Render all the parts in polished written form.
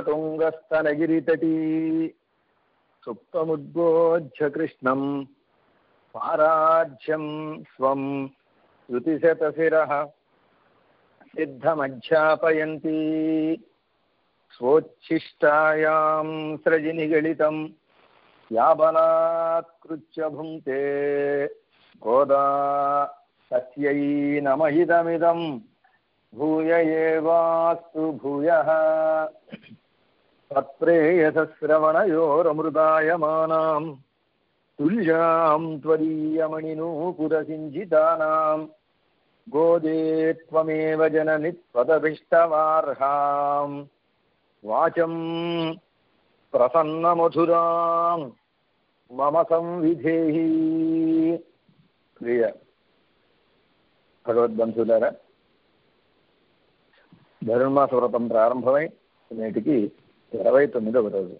తుంగస్తనగిరితటీ సుప్తముద్బోధ్య కృష్ణం పారాజ్యం స్వం శృతిశతశిరః సిద్ధమధ్యాపయంతి స్వోచ్ఛిష్టాయాం సృజినిగళితం యాబలాత్కృత్య భుంక్తే గోదా తస్యై నమః భూయ ఏవాస్తు భూయః తత్ప్రేయసశ్రవణయోరమృదాయమానాం తుల్యాం త్వదీయమణినూపురసింజితానాం గోదే త్వమేవ జనని త్వదభిష్టవార్హాం వాచం ప్రసన్నమధురాం మమ సంవిధేహి. ప్రియ భగవద్బంధులారా, ధనుర్మాస వ్రతం ప్రారంభమై నేటికి 29వ రోజు.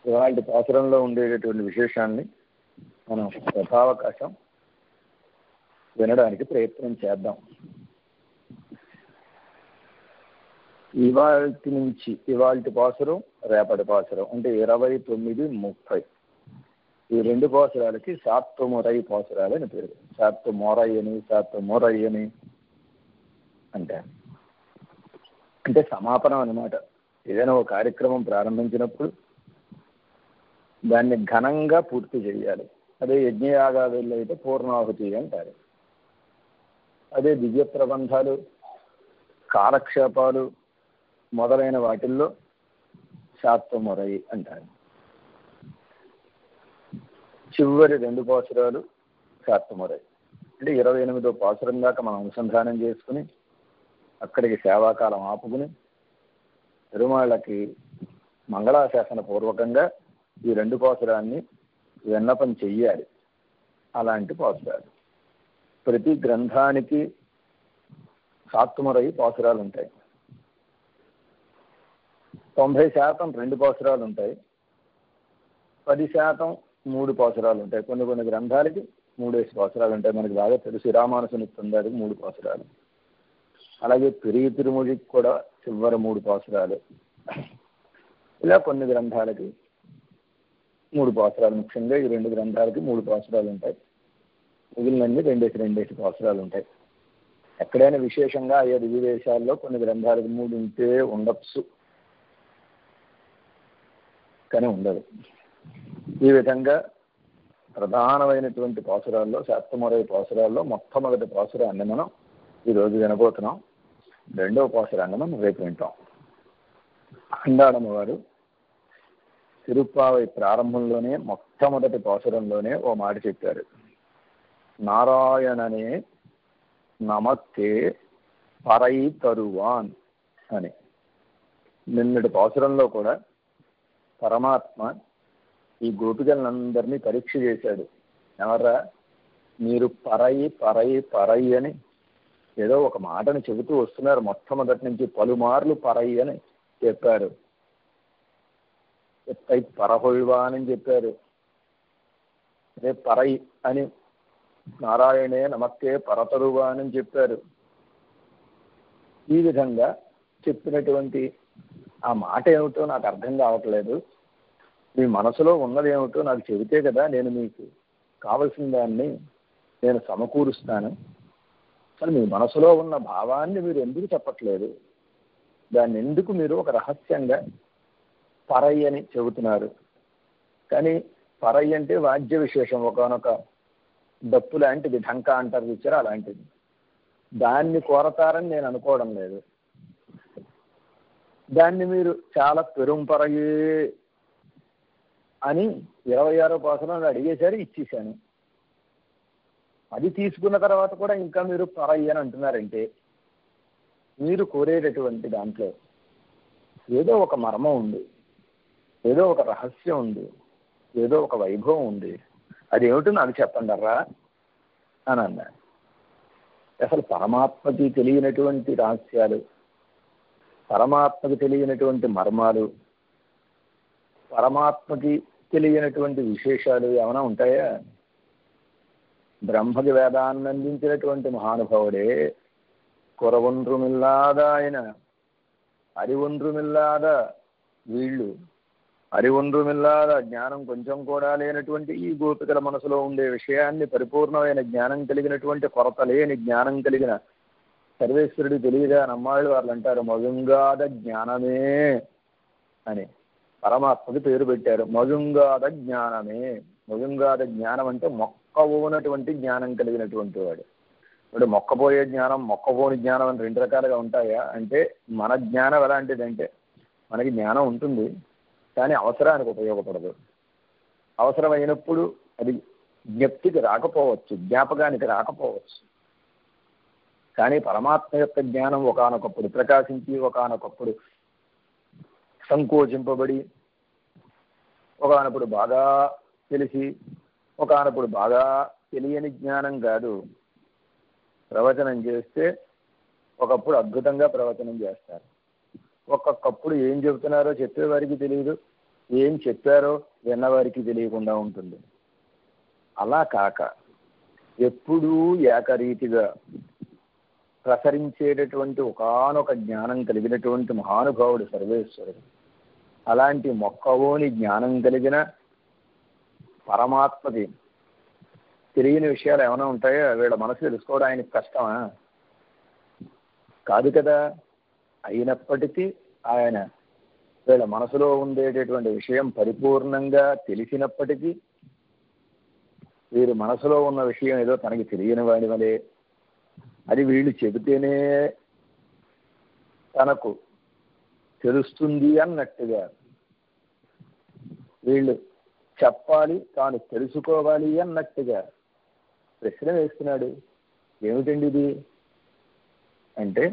ఇవాళ పాసురంలో ఉండేటటువంటి విశేషాన్ని మనం యథావకాశం వినడానికి ప్రయత్నం చేద్దాం. ఇవాల్టి నుంచి ఇవాల్టి పాసురం, రేపటి పాసురం అంటే 29, 30 ఈ రెండు పాసురాలకి సాత్వమురై పాసురాలు అని పేరు. సాత్వమోరై అని, సాత్వమోరై అని అంటే సమాపనం అన్నమాట. ఏదైనా ఒక కార్యక్రమం ప్రారంభించినప్పుడు దాన్ని ఘనంగా పూర్తి చేయాలి. అదే యజ్ఞయాగాదుల్లో అయితే పూర్ణాహుతి అంటారు. అదే దివ్య ప్రబంధాలు, కాలక్షేపాలు మొదలైన వాటిల్లో శాత్వమురై అంటారు. చివరి రెండు పాసురాలు శాత్వమురై అంటే 28వ పాసురం దాకా మనం అనుసంధానం చేసుకుని అక్కడికి సేవాకాలం ఆపుకుని తిరుమలకి మంగళాశాసన పూర్వకంగా ఈ రెండు పాసురాన్ని విన్నపం చెయ్యాలి. అలాంటి పాసురాలు ప్రతి గ్రంథానికి శాత్వమురై పాసురాలు ఉంటాయి. 90% రెండు పాసురాలు ఉంటాయి, 10% 3 పాసురాలు ఉంటాయి. కొన్ని గ్రంథాలకి 3 పాసురాలు ఉంటాయి. మనకి బాగా తెలుసు రామానుజుని తొందరకి 3 పాసురాలు. అలాగే పెరిగి తిరుమూజికి కూడా చివరి 3 పాసురాలు. ఇలా కొన్ని గ్రంథాలకి 3 పాసురాలు, ముఖ్యంగా ఈ 2 గ్రంథాలకి 3 పాసురాలు ఉంటాయి. మిగిలినన్ని 2 పాసురాలు ఉంటాయి. ఎక్కడైనా విశేషంగా ఆయా విదేశాల్లో కొన్ని గ్రంథాలకు 3 ఉంటే ఉండొచ్చు, కానీ ఉండదు. ఈ విధంగా ప్రధానమైనటువంటి పాసురాల్లో, శాత్వమురై పాసురాల్లో మొట్టమొదటి పాసురాన్ని మనం ఈరోజు వినబోతున్నాం. రెండవ పాసురాన్ని మనం రేపు వింటాం. అండాడమ్మ వారు తిరుప్పావై ప్రారంభంలోనే మొట్టమొదటి పాసురంలోనే ఓ మాట చెప్పారు. నారాయణనే నమస్తే పరై తరువాన్ అని. నిన్నటి పాసురంలో కూడా పరమాత్మ ఈ గోపికలందరినీ పరీక్ష చేశాడు. ఎవరా మీరు పరై అని ఏదో ఒక మాటను చెబుతూ వస్తున్నారు. మొట్టమొదటి నుంచి పలుమార్లు పరై అని చెప్పారు. ఎత్తై పరహొల్వా అని చెప్పారు. అదే పరై అని నారాయణే నమస్తే పరతరువా అని చెప్పారు. ఈ విధంగా చెప్పినటువంటి ఆ మాట ఏమిటో నాకు అర్థం కావట్లేదు. మీ మనసులో ఉన్నది ఏమిటో నాకు చెబితే కదా నేను మీకు కావలసిన దాన్ని నేను సమకూరుస్తాను. అసలు మీ మనసులో ఉన్న భావాన్ని మీరు ఎందుకు చెప్పట్లేదు? దాన్ని ఎందుకు మీరు ఒక రహస్యంగా పరై అని చెబుతున్నారు? కానీ పరై అంటే వాద్య విశేషం, ఒకనొక డప్పు లాంటిది, ఢంకా అంటారు చూచారా, అలాంటిది. దాన్ని కోరతారని నేను అనుకోవడం లేదు. దాన్ని మీరు చాలా పెరుంపరయే అని 26వ పాసురంలో అడిగేశారు, ఇచ్చేశాను. అది తీసుకున్న తర్వాత కూడా ఇంకా మీరు పరై అని అంటున్నారంటే మీరు కోరేటటువంటి దాంట్లో ఏదో ఒక మర్మం ఉంది, ఏదో ఒక రహస్యం ఉంది, ఏదో ఒక వైభవం ఉంది. అదేమిటో నాకు చెప్పండి అర్రా అని అన్నారు. అసలు పరమాత్మకి తెలియనటువంటి రహస్యాలు, పరమాత్మకి తెలియనటువంటి మర్మాలు, పరమాత్మకి తెలియనటువంటి విశేషాలు ఏమైనా ఉంటాయా? బ్రహ్మకి వేదాన్ని అందించినటువంటి మహానుభావుడే కురవొండ్రుమిల్లాద ఆయన அறிவொன்றுமில்லாத వీళ్ళు, அறிవొండ్రుమిల్లాద జ్ఞానం కొంచెం కూడా లేనటువంటి ఈ గోపికల మనసులో ఉండే విషయాన్ని పరిపూర్ణమైన జ్ఞానం కలిగినటువంటి కొరత లేని జ్ఞానం కలిగిన సర్వేశ్వరుడు తెలియదా నమ్మాళ్ళు వాళ్ళు అంటారు మగుంగాద జ్ఞానమే అని పరమాత్మకి పేరు పెట్టారు. మగుంగాద జ్ఞానమే. మగుంగాద జ్ఞానం అంటే మొక్కవోనటువంటి జ్ఞానం కలిగినటువంటి వాడు. ఇప్పుడు మొక్కపోయే జ్ఞానం మొక్కపోని జ్ఞానం అని రెండు రకాలుగా ఉంటాయా అంటే మన జ్ఞానం ఎలాంటిదంటే మనకి జ్ఞానం ఉంటుంది కానీ అవసరానికి ఉపయోగపడదు. అవసరమైనప్పుడు అది జ్ఞప్తికి రాకపోవచ్చు, జ్ఞాపకానికి రాకపోవచ్చు. కానీ పరమాత్మ యొక్క జ్ఞానం ఒకానొకప్పుడు ప్రకాశించి ఒకానొకప్పుడు సంకోచింపబడి ఒకానప్పుడు బాగా తెలిసి ఒకానప్పుడు బాగా తెలియని జ్ఞానం కాదు. ప్రవచనం చేస్తే ఒకప్పుడు అద్భుతంగా ప్రవచనం చేస్తారు, ఒక్కొక్కప్పుడు ఏం చెబుతున్నారో చెప్పేవారికి తెలియదు, ఏం చెప్పారో విన్నవారికి తెలియకుండా ఉంటుంది. అలా కాక ఎప్పుడూ ఏకరీతిగా ప్రసరించేటటువంటి ఒకానొక జ్ఞానం కలిగినటువంటి మహానుభావుడు సర్వేశ్వరుడు. అలాంటి మొక్కవోని జ్ఞానం కలిగిన పరమాత్మకి తెలియని విషయాలు ఏమైనా ఉంటాయో వీళ్ళ మనసు తెలుసుకోవడం ఆయనకి కష్టమా? కాదు కదా. అయినప్పటికీ ఆయన వీళ్ళ మనసులో ఉండేటటువంటి విషయం పరిపూర్ణంగా తెలిసినప్పటికీ వీరి మనసులో ఉన్న విషయం ఏదో తనకి తెలియని వాడి వలే అది వీళ్ళు చెబితేనే తనకు తెలుస్తుంది అన్నట్టుగా వీళ్ళు చెప్పాలి తాను తెలుసుకోవాలి అన్నట్టుగా ప్రశ్న వేస్తున్నాడు. ఏమిటండి ఇది అంటే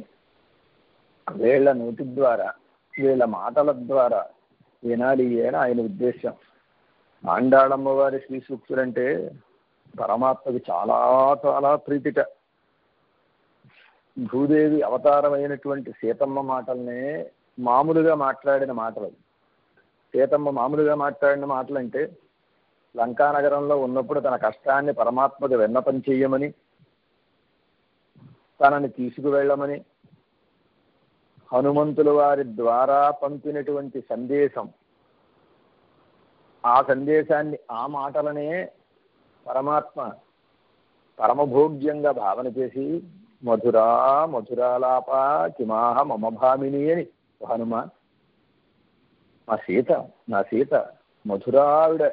వీళ్ళ నోటి ద్వారా వీళ్ళ మాటల ద్వారా వినాలి అని ఆయన ఉద్దేశం. ఆండాళమ్మ వారి శ్రీ సూక్తులంటే పరమాత్మకి చాలా చాలా ప్రీతిట. భూదేవి అవతారమైనటువంటి సీతమ్మ మాటలనే మామూలుగా మాట్లాడిన మాటలు. సీతమ్మ మామూలుగా మాట్లాడిన మాటలు అంటే లంకానగరంలో ఉన్నప్పుడు తన కష్టాన్ని పరమాత్మకు విన్నపం చెయ్యమని, తనని తీసుకువెళ్ళమని హనుమంతుల వారి ద్వారా పంపినటువంటి సందేశం. ఆ సందేశాన్ని ఆ మాటలనే పరమాత్మ పరమభోగ్యంగా భావన చేసి మధురా మధురాలాప కిమాహ మమభామిని అని హనుమ నా సీత మధురావిడ,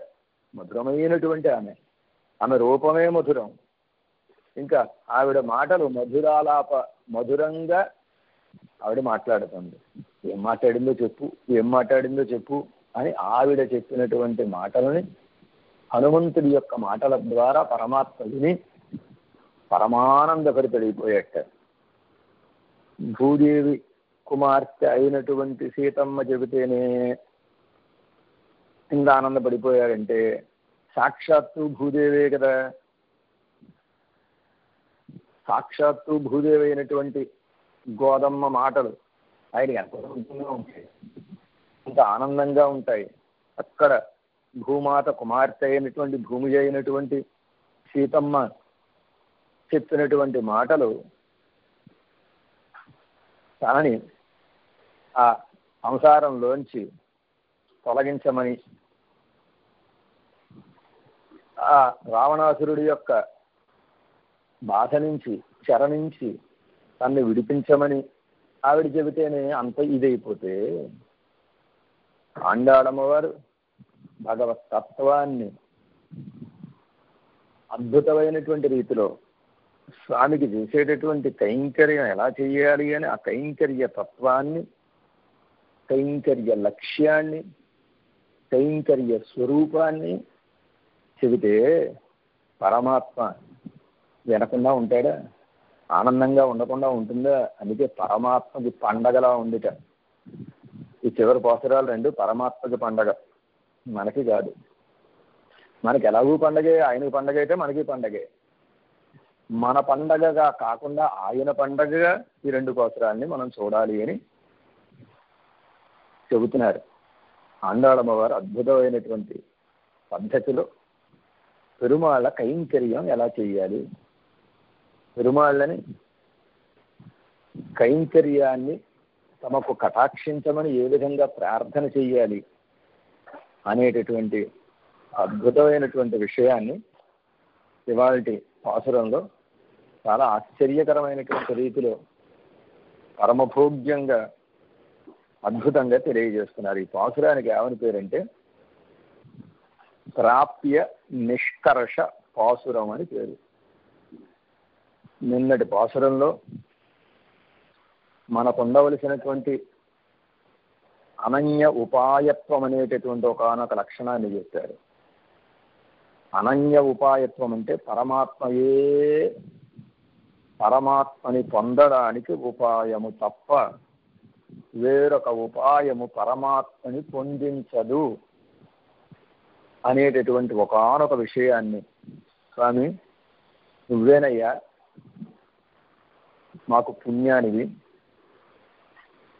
మధురమైనటువంటి ఆమె రూపమే మధురం. ఇంకా ఆవిడ మాటలు మధురాలాప, మధురంగా ఆవిడ మాట్లాడుతుంది. ఏం మాట్లాడిందో చెప్పు అని ఆవిడ చెప్పినటువంటి మాటలని హనుమంతుడి యొక్క మాటల ద్వారా పరమాత్మ విని పరమానందభరితుడైపోయాట. భూదేవి కుమార్తె అయినటువంటి సీతమ్మ చెబితేనే ఇంకా ఆనందపడిపోయాడంటే సాక్షాత్తు భూదేవే కదా. సాక్షాత్తు భూదేవి అయినటువంటి గోదమ్మ మాటలు ఆయనకి ఎంత అద్భుతంగా ఉంటాయి, ఎంత ఆనందంగా ఉంటాయి. అక్కడ భూమాత కుమార్తె అయినటువంటి భూమి అయినటువంటి సీతమ్మ చెప్పినటువంటి మాటలు తనని ఆ సంసారంలోంచి తొలగించమని, ఆ రావణాసురుడి యొక్క బాధ నుంచి చెర నుంచి తన్ని విడిపించమని ఆవిడ చెబితేనే అంత ఇదైపోతే ఆండాళమ్మవారు భగవత్ తత్వాన్ని అద్భుతమైనటువంటి రీతిలో స్వామికి చేసేటటువంటి కైంకర్యం ఎలా చేయాలి అని ఆ కైంకర్య తత్వాన్ని, కైంకర్య లక్ష్యాన్ని, కైంకర్య స్వరూపాన్ని చెబితే పరమాత్మ వినకుండా ఉంటాడా? ఆనందంగా ఉండకుండా ఉంటుందా? అందుకే పరమాత్మకి పండగలా ఉందిట. ఈ చివరి పోసరాలు రెండు పరమాత్మకి పండగ, మనకి కాదు. మనకి ఎలాగూ పండగే, ఆయనకి పండగ అయితే మనకి పండగే. మన పండగగా కాకుండా ఆయన పండగగా ఈ రెండు పోసరాల్ని మనం చూడాలి అని చెబుతున్నారు. ఆండాళమ్మ వారు అద్భుతమైనటువంటి పద్ధతిలో పెరుమాళ్ళ కైంకర్యం ఎలా చేయాలి, పెరుమాళ్ళని కైంకర్యాన్ని తమకు కటాక్షించమని ఏ విధంగా ప్రార్థన చెయ్యాలి అనేటటువంటి అద్భుతమైనటువంటి విషయాన్ని ఇవాల్టి పాసురంలో చాలా ఆశ్చర్యకరమైనటువంటి రీతిలో పరమభోగ్యంగా అద్భుతంగా తెలియజేస్తున్నారు. ఈ పాసురానికి ఏమని పేరంటే ప్రాప్య నిష్కర్ష పాసురం అని పేరు. నిన్నటి పాసురంలో మనకు ఉండవలసినటువంటి అనన్య ఉపాయత్వం అనేటటువంటి ఒకనొక లక్షణాన్ని చెప్పారు. అనన్య ఉపాయత్వం అంటే పరమాత్మని పొందడానికి ఉపాయము తప్ప వేరొక ఉపాయము పరమాత్మని పొందించదు అనేటటువంటి ఒకనొక విషయాన్ని, స్వామి నువ్వేనయ్యా మాకు పుణ్యానివి,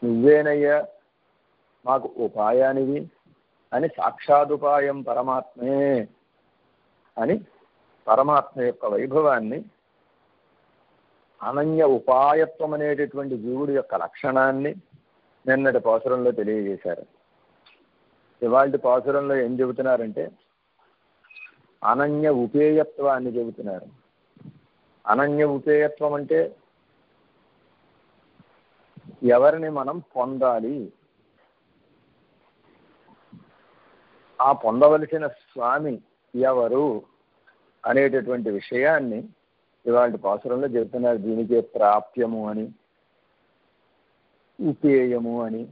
నువ్వేనయ్యా మాకు ఉపాయానివి అని సాక్షాదుపాయం పరమాత్మే అని పరమాత్మ యొక్క వైభవాన్ని, అనన్య ఉపాయత్వం అనేటటువంటి జీవుడి యొక్క లక్షణాన్ని నిన్నటి పాసురంలో తెలియజేశారు. ఇవాళ పాసురంలో ఏం చెబుతున్నారంటే అనన్య ఉపేయత్వాన్ని చెబుతున్నారు. అనన్య ఉపేయత్వం అంటే ఎవరిని మనం పొందాలి, ఆ పొందవలసిన స్వామి ఎవరు అనేటటువంటి విషయాన్ని ఇవాళ పాసురంలో చెబుతున్నారు. దీనికే ప్రాప్యము అని, ఉపేయము అని,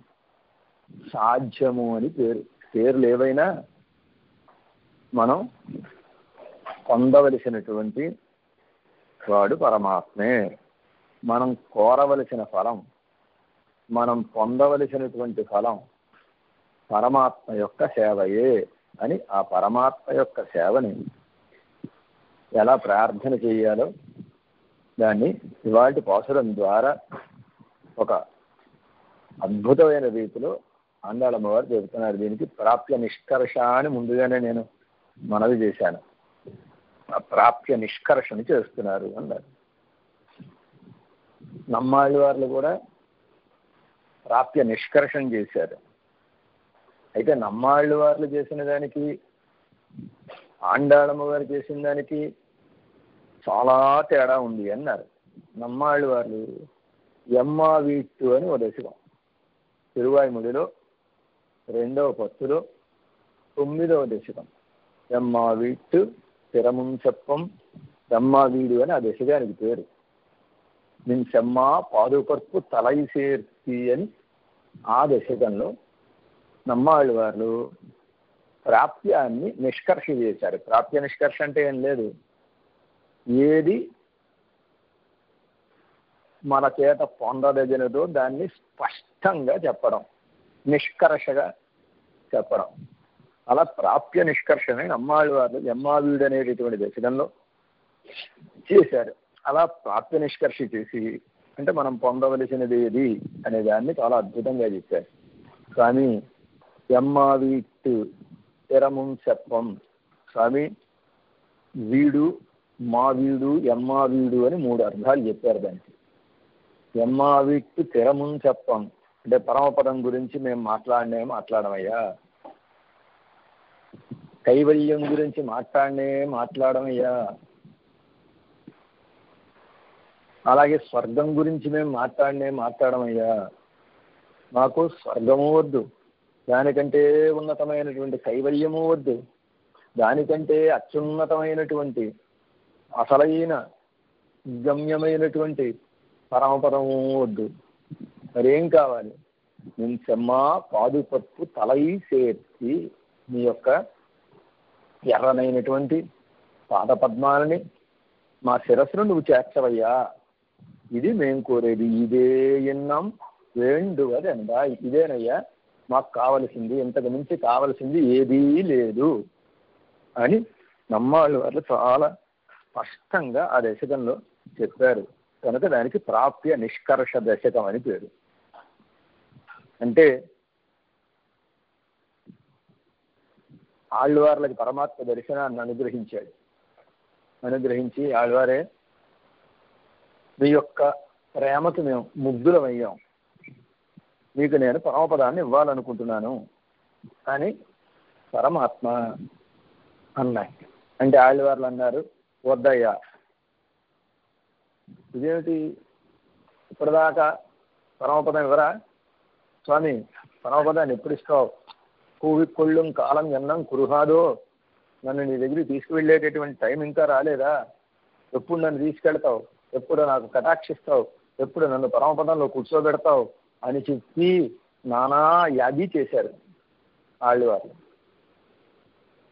సాధ్యము అని పేర్లు ఏవైనా మనం పొందవలసినటువంటి వాడు పరమాత్మే. మనం కోరవలసిన ఫలం, మనం పొందవలసినటువంటి ఫలం పరమాత్మ యొక్క సేవయే అని ఆ పరమాత్మ యొక్క సేవని ఎలా ప్రార్థన చేయాలో దాన్ని ఇవాల్టి పాసురం ద్వారా ఒక అద్భుతమైన రీతిలో ఆండాళమ్మ వారు చెబుతున్నారు. దీనికి ప్రాప్య నిష్కర్ష అని ముందుగానే నేను మనవి చేశాను. ఆ ప్రాప్య నిష్కర్షని చేస్తున్నారు అన్నారు. నమ్మాళ్ళ వాళ్ళు కూడా ప్రాప్య నిష్కర్షణ చేశారు. అయితే నమ్మాళ్ళ వాళ్ళు చేసిన దానికి ఆండాళమ్మ వారు చేసిన దానికి చాలా తేడా ఉంది అన్నారు. నమ్మాళ్ళ వాళ్ళు ఎమ్మా వీట్టు అని ఒక దశకం, తిరువాయిముడిలో 2వ పత్తులో 9వ దశకం, ఎమ్మా వీట్టు తిరముంచప్పం ఎమ్మా వీడు అని ఆ దశకానికి పేరు. నేను సెమ్మా పాదుకర్పు తలై సేర్తి అని ఆ దశకంలో నమ్మాళ్ళ వాళ్ళు ప్రాప్యాన్ని నిష్కర్ష చేశారు. ప్రాప్య నిష్కర్ష అంటే ఏం లేదు, ఏది మన చేత పొందదగినదో దాన్ని స్పష్టంగా చెప్పడం, నిష్కర్షగా చెప్పడం. అలా ప్రాప్య నిష్కర్షని నమ్మాళ్ళ వాళ్ళు ఎమ్మావీడు అనేటటువంటి దశకంలో చేశారు. అలా ప్రాప్య నిష్కర్ష చేసి అంటే మనం పొందవలసినది ఏది అనే దాన్ని చాలా అద్భుతంగా చెప్పారు. స్వామి ఎమ్మావీట్టు తిరముం చెప్పం, స్వామి వీడు మా వీడు ఎమ్మా వీడు అని 3 అర్థాలు చెప్పారు దానికి. ఎమ్మావీట్టు తిరముం చెప్పం అంటే పరమపదం గురించి మేము మాట్లాడమయ్యా, కైవల్యం గురించి మాట్లాడమయ్యా, అలాగే స్వర్గం గురించి మేము మాట్లాడమయ్యా. మాకు స్వర్గము వద్దు, దానికంటే ఉన్నతమైనటువంటి కైవల్యము వద్దు, దానికంటే అత్యున్నతమైనటువంటి అసలైన గమ్యమైనటువంటి పరమపదము వద్దు. మరేం కావాలి? నేను చెమ్మా పాదుపప్పు తలై చేర్చి నీ యొక్క ఎర్రనైనటువంటి పాదపద్మాలని మా శిరస్సును నువ్వు చేర్చవయ్యా, ఇది మేము కోరేది. ఇదే ఎన్నాం వేండువది అందా, ఇదేనయ్యా మాకు కావలసింది, ఇంతకు మించి కావలసింది ఏదీ లేదు అని నమ్మాళ్ళ వాళ్ళు చాలా స్పష్టంగా ఆ దశకంలో చెప్పారు. కనుక దానికి ప్రాప్య నిష్కర్ష దశకం అని పేరు. అంటే ఆళ్వార్లకి పరమాత్మ దర్శనాన్ని అనుగ్రహించి ఆళ్వారే మీ యొక్క ప్రేమకు మేము ముగ్ధులమయ్యాం, మీకు నేను పరమపదాన్ని ఇవ్వాలనుకుంటున్నాను అని పరమాత్మ అన్నాడు. అంటే ఆళ్ళవార్లు అన్నారు, వద్దయ్యా, ఇదేమిటి ఇప్పటిదాకా పరమపదం ఇవ్వరా స్వామి, పరమపదాన్ని ఎప్పుడు ఇస్తావు? కూవికొళ్ళం కాలం ఎన్నం కురుహాదో, నన్ను నీ దగ్గరికి తీసుకువెళ్ళేటటువంటి టైం ఇంకా రాలేదా? ఎప్పుడు నన్ను తీసుకెళ్తావు? ఎప్పుడు నాకు కటాక్షిస్తావు? ఎప్పుడు నన్ను పరమపదంలో కూర్చోబెడతావు అని చెప్పి నానా యాగి చేశారు ఆళ్ళవారు.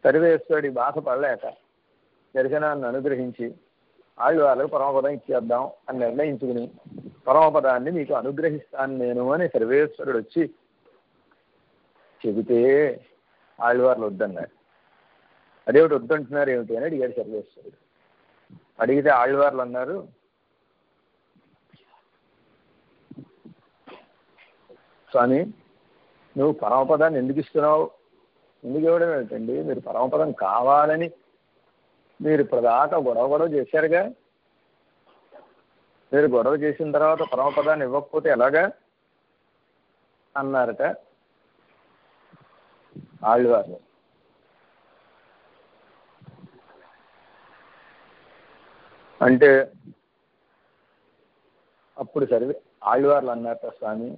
సర్వేశ్వరుడి బాధపడలేక దర్శనాన్ని అనుగ్రహించి ఆళ్ళవార్లకు పరమపదం ఇచ్చేద్దాం అని నిర్ణయించుకుని పరమపదాన్ని మీకు అనుగ్రహిస్తాను నేను అని సర్వేశ్వరుడు వచ్చి చెబితే ఆళ్ళవార్లు వద్దన్నారు. అదేమిటి వద్దంటున్నారు ఏమిటి అని అడిగాడు సర్వేశ్వరుడు. అడిగితే ఆళ్ళవార్లు అన్నారు, స్వామి, నువ్వు పరమపదాన్ని ఎందుకు ఇస్తున్నావు? ఎందుకు ఇవ్వడం ఏంటండి? మీరు పరమపదం కావాలని మీరు ఇప్పటిదాకా గొడవ చేశారుగా. మీరు గొడవ చేసిన తర్వాత పరమపదాన్ని ఇవ్వకపోతే ఎలాగా అన్నారట ఆళ్ళవార్లు. అంటే అప్పుడు సరే ఆళ్ళవార్లు అన్నారట, స్వామి,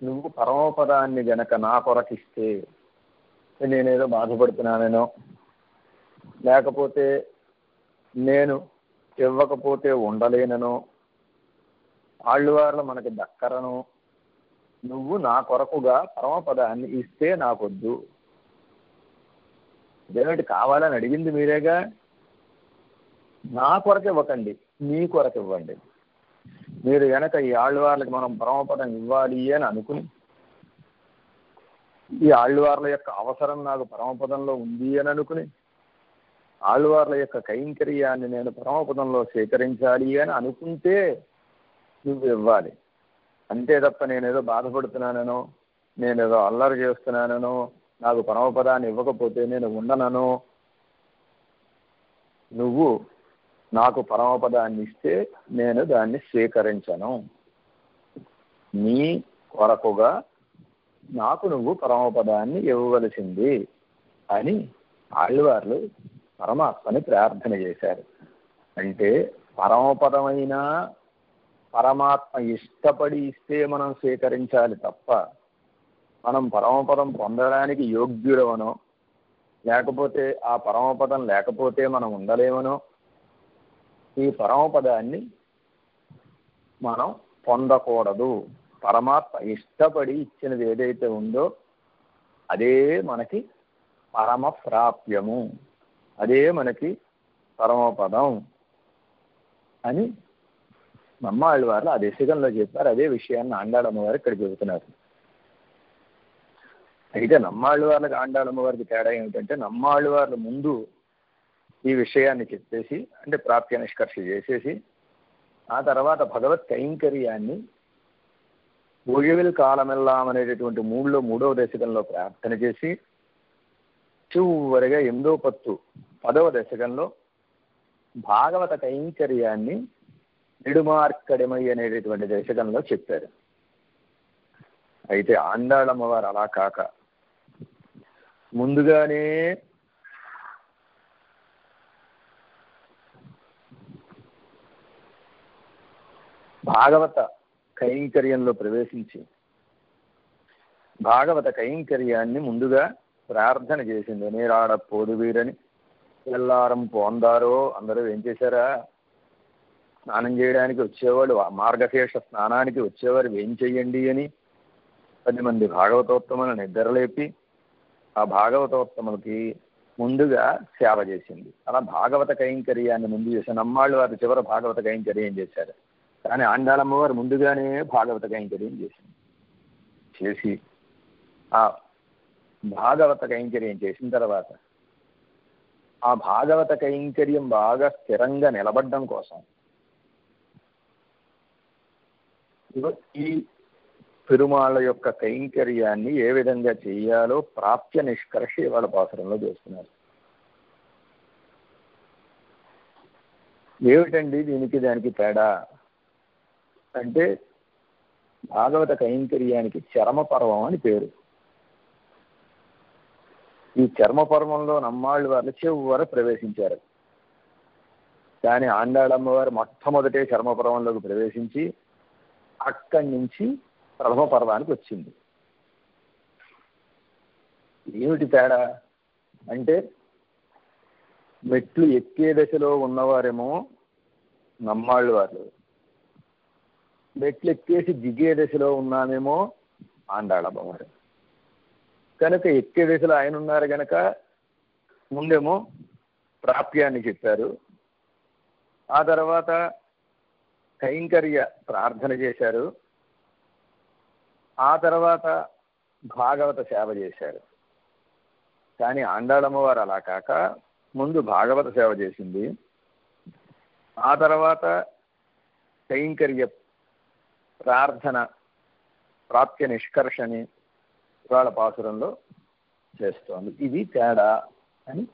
నువ్వు పరమపదాన్ని గనక నా కొరకిస్తే నేనేదో బాధపడుతున్నానేనో, లేకపోతే నేను ఇవ్వకపోతే ఉండలేననో, ఆళ్ళవార్లు మనకి దక్కరను, నువ్వు నా కొరకుగా పరమపదాన్ని ఇస్తే నాకొద్దు. ఇదేమిటి కావాలని అడిగింది మీరేగా, నా కొరకు ఇవ్వకండి, మీ కొరకు ఇవ్వండి. మీరు కనుక ఈ ఆళ్ళవార్లకి మనం పరమపదం ఇవ్వాలి అని అనుకుని, ఈ ఆళ్ళవార్ల యొక్క అవసరం నాకు పరమపదంలో ఉంది అని అనుకుని, ఆళ్ళవార్ల యొక్క కైంకర్యాన్ని నేను పరమపదంలో స్వీకరించాలి అని అనుకుంటే నువ్వు ఇవ్వాలి. అంతే తప్ప నేనేదో బాధపడుతున్నానో, నేనేదో అల్లరి చేస్తున్నానో, నాకు పరమపదాన్ని ఇవ్వకపోతే నేను ఉండనను. నువ్వు నాకు పరమపదాన్ని ఇస్తే నేను దాన్ని స్వీకరించను. నీ కొరకుగా నాకు నువ్వు పరమపదాన్ని ఇవ్వవలసింది అని ఆళ్ళవార్లు పరమాత్మని ప్రార్థన చేశారు. అంటే పరమపదమైన పరమాత్మ ఇష్టపడి ఇస్తే మనం స్వీకరించాలి తప్ప, మనం పరమపదం పొందడానికి యోగ్యుడవనో, లేకపోతే ఆ పరమపదం లేకపోతే మనం ఉండలేమనో, ఈ పరమపదాన్ని మనం పొందకూడదు. పరమాత్మ ఇష్టపడి ఇచ్చినది ఏదైతే ఉందో అదే మనకి పరమ ప్రాప్యము, అదే మనకి పరమపదం అని నమ్మాళ్ళవార్లు ఆ దశకంలో చెప్పారు. అదే విషయాన్ని ఆండాళమ్మవారు ఇక్కడ చెబుతున్నారు. అయితే నమ్మాళ్ళవార్లకు ఆండాళమ్మవారికి తేడా ఏమిటంటే, నమ్మాళ్ళవార్లు ముందు ఈ విషయాన్ని చెప్పేసి, అంటే ప్రాప్య నిష్కర్ష చేసేసి, ఆ తర్వాత భగవత్ కైంకర్యాన్ని ఒழிவில் కాలమెల్లాం అనేటటువంటి మూడవ దశకంలో ప్రార్థన చేసి, చివరిగా 8వ పత్తు 10వ దశకంలో భాగవత కైంకర్యాన్ని నిడుమార్కడిమై అనేటటువంటి దశకంలో చెప్పారు. అయితే ఆండాళమ్మవారు అలా కాక ముందుగానే భాగవత కైంకర్యంలో ప్రవేశించి భాగవత కైంకర్యాన్ని ముందుగా ప్రార్థన చేసింది. నీరాడ పోదువీరని ఎల్లారం పోందారో, అందరూ ఏం చేశారా? స్నానం చేయడానికి వచ్చేవాళ్ళు, మార్గశేష స్నానానికి వచ్చేవారు ఏం చెయ్యండి అని 10 మంది భాగవతోత్తములను నిద్రలేపి ఆ భాగవతోత్తములకి ముందుగా సేవ చేసింది. అలా భాగవత కైంకర్యాన్ని ముందు చేశాను. నమ్మాళ్ళు వారు చివర భాగవత కైంకర్యం చేశారు. కానీ ఆండాళమ్మవారు ముందుగానే భాగవత కైంకర్యం చేసి ఆ భాగవత కైంకర్యం చేసిన తర్వాత ఆ భాగవత కైంకర్యం బాగా స్థిరంగా నిలబడడం కోసం ఈ పెరుమాళ్ళ యొక్క కైంకర్యాన్ని ఏ విధంగా చేయాలో ప్రాప్య నిష్కర్ష ఇవాళ పాసురంలో చేస్తున్నారు. ఏమిటండి దీనికి దానికి తేడా అంటే, భాగవత కైంకర్యానికి చరమపర్వం అని పేరు. ఈ చర్మపర్వంలో నమ్మాళ్ళు వాళ్ళు చివర ప్రవేశించారు. కానీ ఆండాళమ్మవారు మొట్టమొదటే చర్మపర్వంలోకి ప్రవేశించి అక్కడి నుంచి ప్రథమ పర్వానికి వచ్చింది. ఏమిటి తేడా అంటే, మెట్లు ఎక్కే దశలో ఉన్నవారేమో నమ్మాళ్ళు వారు, మెట్లు ఎక్కేసి దిగే దశలో ఉన్నామేమో ఆండాళమ్మవారు. కనుక ఎక్కే దశలో ఆయన ఉన్నారు కనుక ముందేమో ప్రాప్యాన్ని చెప్పారు, ఆ తర్వాత కైంకర్య ప్రార్థన చేశారు, ఆ తర్వాత భాగవత సేవ చేశారు. కానీ ఆండాళమ్మవారు అలా కాక ముందు భాగవత సేవ చేసింది, ఆ తర్వాత కైంకర్య ప్రార్థన ప్రాప్య నిష్కర్షని ఇవాళ పాసురంలో చేస్తోంది. ఇది తేడా అని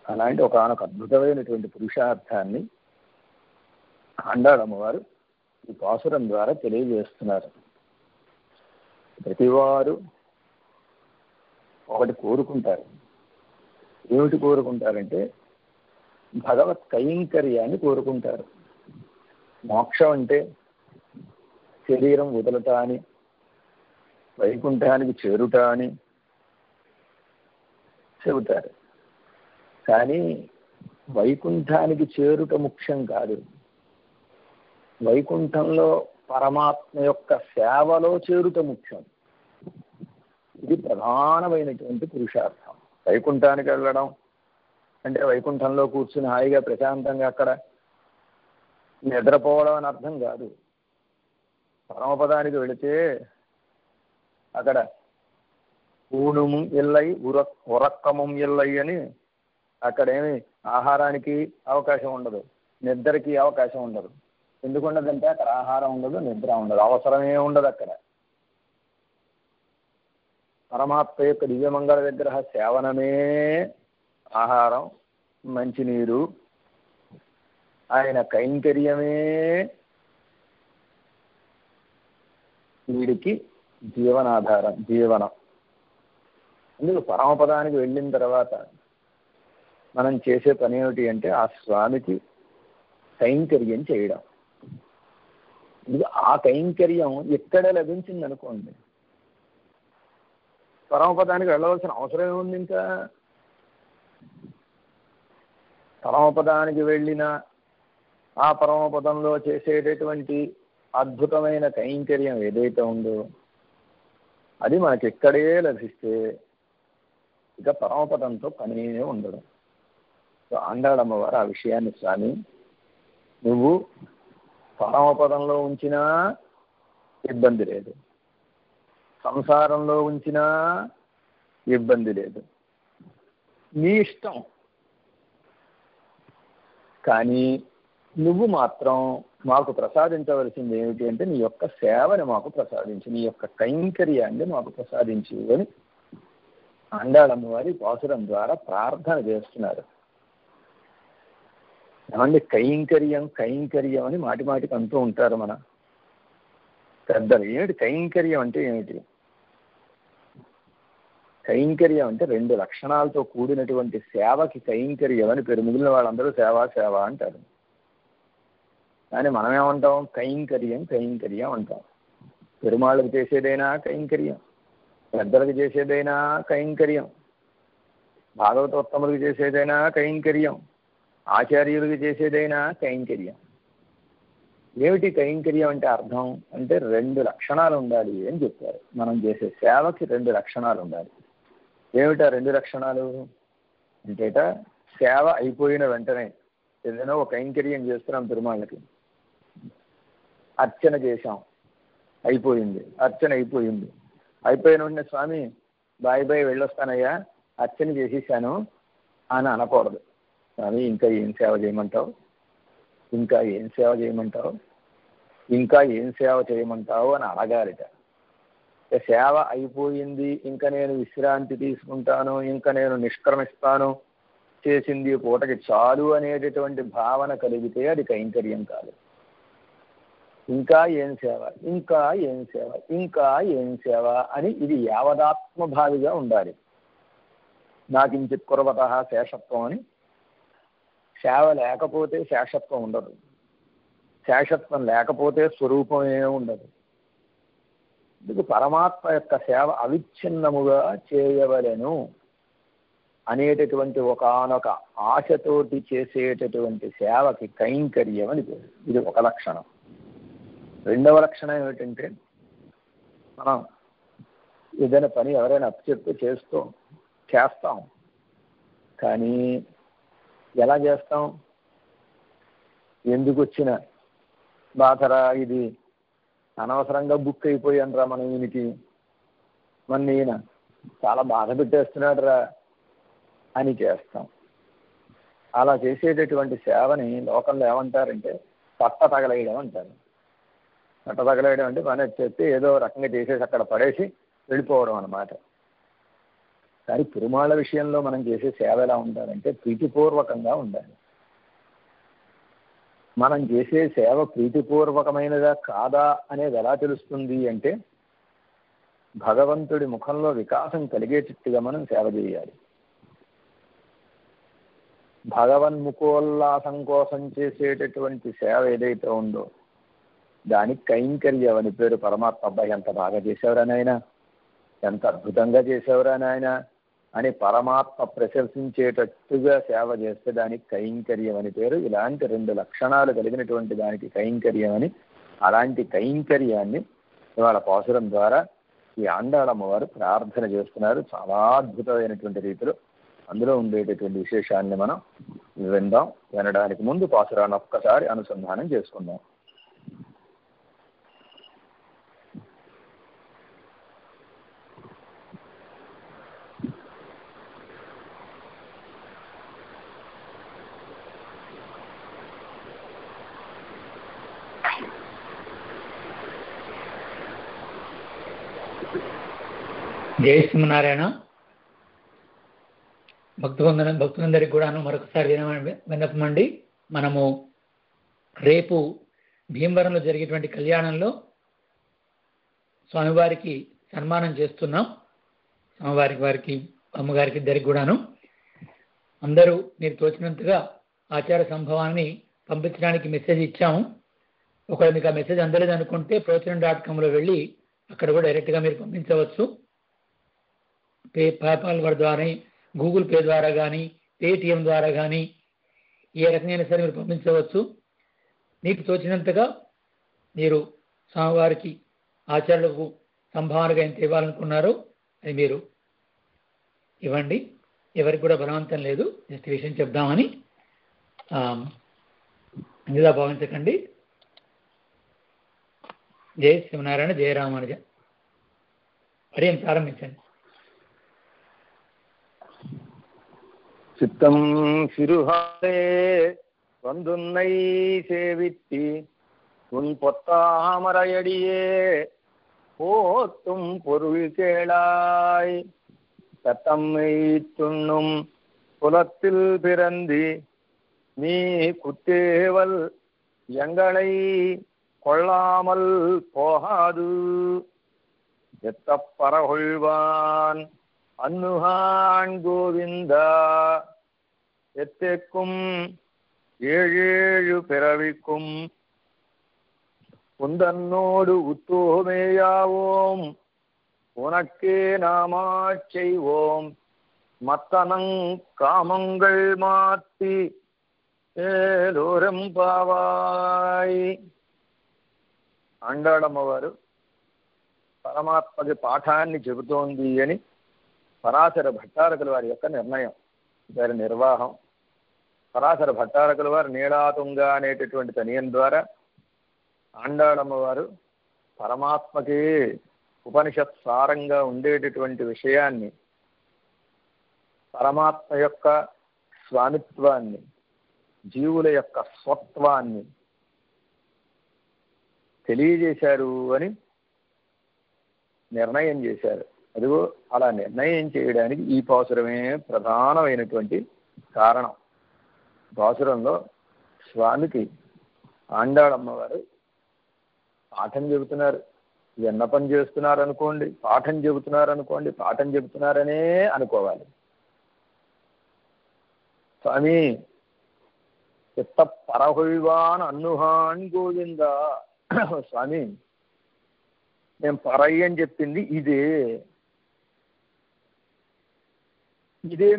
అలాంటి ఒకనొక అద్భుతమైనటువంటి పురుషార్థాన్ని ఆండాళమ్మవారు ఈ పాసురం ద్వారా తెలియజేస్తున్నారు. ప్రతివారు ఒకటి కోరుకుంటారు. ఏమిటి కోరుకుంటారంటే భగవత్ కైంకర్యాన్ని కోరుకుంటారు. మోక్షం అంటే శరీరం వదులుట అని, వైకుంఠానికి చేరుట అని చెబుతారు. కానీ వైకుంఠానికి చేరుట ముఖ్యం కాదు, వైకుంఠంలో పరమాత్మ యొక్క సేవలో చేరుట ముఖ్యం. ఇది ప్రధానమైనటువంటి పురుషార్థం. వైకుంఠానికి వెళ్ళడం అంటే వైకుంఠంలో కూర్చుని హాయిగా ప్రశాంతంగా అక్కడ నిద్రపోవడం అని అర్థం కాదు. పరమపదానికి వెళితే అక్కడ ఊణుము ఇల్లై ఉరక్కము ఇల్లై అని అక్కడేమి ఆహారానికి అవకాశం ఉండదు, నిద్రకి అవకాశం ఉండదు. ఎందుకు ఉండదంటే అక్కడ ఆహారం ఉండదు, నిద్ర ఉండదు, అవసరమే ఉండదు. అక్కడ పరమాత్మ యొక్క దివ్యమంగళ విగ్రహ సేవనమే ఆహారం, మంచినీరు, ఆయన కైంకర్యమే వీడికి జీవనాధారం, జీవనం. అందుకు పరమపదానికి వెళ్ళిన తర్వాత మనం చేసే పని ఏమిటి అంటే ఆ స్వామికి కైంకర్యం చేయడం. ఆ కైంకర్యం ఎక్కడే లభించింది అనుకోండి, పరమపదానికి వెళ్ళవలసిన అవసరం ఏముంది? ఇంకా పరమపదానికి వెళ్ళిన ఆ పరమపదంలో చేసేటటువంటి అద్భుతమైన కైంకర్యం ఏదైతే ఉందో అది మనకి ఎక్కడే లభిస్తే ఇక పరమపదంతో పని ఉండడం. ఆండాళమ్మవారు ఆ విషయాన్ని, స్వామి నువ్వు పరమపదంలో ఉంచినా ఇబ్బంది లేదు, సంసారంలో ఉంచినా ఇబ్బంది లేదు, నీ ఇష్టం. కానీ నువ్వు మాత్రం మాకు ప్రసాదించవలసింది ఏమిటి అంటే నీ యొక్క సేవని మాకు ప్రసాదించు, నీ యొక్క కైంకర్యాన్ని మాకు ప్రసాదించు అని ఆండాళమ్మవారి పాసురం ద్వారా ప్రార్థన చేస్తున్నారు. ఏమంటే కైంకర్యం కైంకర్యం అని మాటి మాటికి అంటూ ఉంటారు మన పెద్దలు. ఏమిటి కైంకర్యం అంటే ఏమిటి? కైంకర్యం అంటే రెండు లక్షణాలతో కూడినటువంటి సేవకి కైంకర్యం అని పేరు. మిగిలిన వాళ్ళందరూ సేవ సేవ అంటారు, కానీ మనం ఏమంటాం? కైంకర్యం కైంకర్యం అంటాం. పెరుమాళ్ళకి చేసేదైనా కైంకర్యం, పెద్దలకు చేసేదైనా కైంకర్యం, భాగవతోత్తములకు చేసేదైనా కైంకర్యం, ఆచార్యులకు చేసేదైనా కైంకర్యం. ఏమిటి కైంకర్యం అంటే అర్థం? అంటే రెండు లక్షణాలు ఉండాలి అని చెప్పారు. మనం చేసే సేవకి రెండు లక్షణాలు ఉండాలి. ఏమిటా రెండు లక్షణాలు అంటేట, సేవ అయిపోయిన వెంటనే ఏదైనా ఒక కైంకర్యం చేస్తున్నాం తిరుమలకి, అర్చన చేశాం, అయిపోయింది, అర్చన అయిపోయింది, అయిపోయిన వెంటనే స్వామి బాయ్ బాయ్ వెళ్ళొస్తానయ్యా అర్చన చేసేసాను అని అనకూడదు. స్వామి ఇంకా ఏం సేవ చేయమంటావు, ఇంకా ఏం సేవ చేయమంటావు, ఇంకా ఏం సేవ చేయమంటావు అని అడగాలిట. సేవ అయిపోయింది, ఇంకా నేను విశ్రాంతి తీసుకుంటాను, ఇంకా నేను నిష్క్రమిస్తాను, చేసింది పూటకి చాలు అనేటటువంటి భావన కలిగితే అది కైంకర్యం కాదు. ఇంకా ఏం సేవ, ఇంకా ఏం సేవ, ఇంకా ఏం సేవ అని ఇది యావదాత్మభావిగా ఉండాలి. నాకించిత్ కుర్వత శేషత్వం అని. సేవ లేకపోతే శేషత్వం ఉండదు, శేషత్వం లేకపోతే స్వరూపమే ఉండదు. అందుకు పరమాత్మ యొక్క సేవ అవిచ్ఛిన్నముగా చేయవలెను అనేటటువంటి ఒకానొక ఆశతోటి చేసేటటువంటి సేవకి కైంకర్యం అని పేరు. ఇది ఒక లక్షణం. రెండవ లక్షణం ఏమిటంటే, మనం ఏదైనా పని ఎవరైనా అప్పచెప్తే చేస్తాం, కానీ ఎలా చేస్తాం? ఎందుకు వచ్చిన బాధరా, ఇది అనవసరంగా బుక్ అయిపోయాను రా మనం ఈయనకి, మన ఈయన చాలా బాధ పెట్టేస్తున్నాడు రా అని చేస్తాం. అలా చేసేటటువంటి సేవని లోకంలో ఏమంటారంటే పట్ట తగలేయడం అంటారు. పట్ట తగలేయడం అంటే పని చెప్పి ఏదో రకంగా చేసేసి అక్కడ పడేసి వెళ్ళిపోవడం అన్నమాట. కానీ తిరుమల విషయంలో మనం చేసే సేవ ఎలా ఉండాలంటే ప్రీతిపూర్వకంగా ఉండాలి. మనం చేసే సేవ ప్రీతిపూర్వకమైనదా కాదా అనేది ఎలా తెలుస్తుంది అంటే, భగవంతుడి ముఖంలో వికాసం కలిగేటట్టుగా మనం సేవ చేయాలి. భగవన్ముఖోల్లాసం కోసం చేసేటటువంటి సేవ ఏదైతే ఉందో దానికి కైంకర్యం అని పేరు. పరమాత్మ అబ్బాయి ఎంత బాగా చేసేవరా నాయన, ఎంత అద్భుతంగా చేసేవరా నాయన అని పరమాత్మ ప్రశంసించేటట్టుగా సేవ చేస్తే దానికి కైంకర్యం అని పేరు. ఇలాంటి రెండు లక్షణాలు కలిగినటువంటి దానికి కైంకర్యం అని. అలాంటి కైంకర్యాన్ని ఇవాళ పాసురం ద్వారా ఈ ఆండాళమ్మ వారు ప్రార్థన చేస్తున్నారు చాలా అద్భుతమైనటువంటి రీతిలో. అందులో ఉండేటటువంటి విశేషాన్ని మనం విందాం. వినడానికి ముందు పాసురాన్ని ఒక్కసారి అనుసంధానం చేసుకుందాం. జై శ్రీమన్నారాయణ. భక్తులందరికీ కూడాను మరొకసారి విన్నపమండి. మనము రేపు భీమవరంలో జరిగేటువంటి కళ్యాణంలో స్వామివారికి సన్మానం చేస్తున్నాం. స్వామివారికి అమ్మగారికి ఇద్దరికి కూడాను. అందరూ మీరు తోచినంతగా ఆచార సంభవాన్ని పంపించడానికి మెసేజ్ ఇచ్చాము. ఒకవేళ మీకు ఆ మెసేజ్ అందలేదు అనుకుంటే ప్రవచనం.com వెళ్ళి అక్కడ కూడా డైరెక్ట్గా మీరు పంపించవచ్చు. పేపాల్ ద్వారా, గూగుల్ పే ద్వారా కానీ, పేటిఎం ద్వారా కానీ ఏ రకంగా సరే మీరు పంపించవచ్చు. మీకు తోచినంతగా మీరు స్వామివారికి ఆచార్యులకు సంభావనగా ఎంత ఇవ్వాలనుకున్నారో అది మీరు ఇవ్వండి. ఎవరికి కూడా బలవంతం లేదు, జస్ట్ విషయం చెప్దామని. ఇందులో భావించకండి. జై శ్రీమన్నారాయణ, జయ రామానుజ. మరి ప్రారంభించండి. சித்தம் சிறுகாலே வந்துன்னை சேவித்தி உன் பொத்தாமரையடியே போத்தும் பொருள் கேளாய். தத்தம்மை துண்ணும் குலத்தில் பிறந்தி நீ குத்தேவல் எங்களை கொள்ளாமல் போகாது. எத்த பரகொள்வான் அன்னுகான் கோவிந்தா எத்தேக்கும் ஏழேழு பிறவிக்கும் உந்தன்னோடு உத்தோமேயாவோம் உனக்கே நாமாச் செய்வோம் மத்தனங் காமங்கள் மாத்தி ఏలోరంపావాయ్. ఆండాళమ్మవారు పరమాత్మకి పాఠాన్ని చెబుతోంది అని పరాశర భట్టారకుల వారి యొక్క నిర్ణయం, దాని నిర్వాహం. పరాశర భట్టారకుల వారు నీళాతుంగ అనేటటువంటి తనియం ద్వారా ఆండాళమ్మవారు పరమాత్మకి ఉపనిషత్ సారంగా ఉండేటటువంటి విషయాన్ని, పరమాత్మ యొక్క స్వామిత్వాన్ని, జీవుల యొక్క స్వత్వాన్ని తెలియజేశారు అని నిర్ణయం చేశారు. అదిగో అలా నిర్ణయం చేయడానికి ఈ పాసురమే ప్రధానమైనటువంటి కారణం. పాసురంలో స్వామికి ఆండాళమ్మవారు పాఠం చెబుతున్నారు, విన్నపం చేస్తున్నారు అనుకోండి, పాఠం చెబుతున్నారు అనుకోండి, పాఠం చెబుతున్నారనే అనుకోవాలి. స్వామి చిత్త పరహొయ్వాన్ అన్నుహాన్ గోవింద, స్వామి నేను పరయ్య అని చెప్పింది ఇదే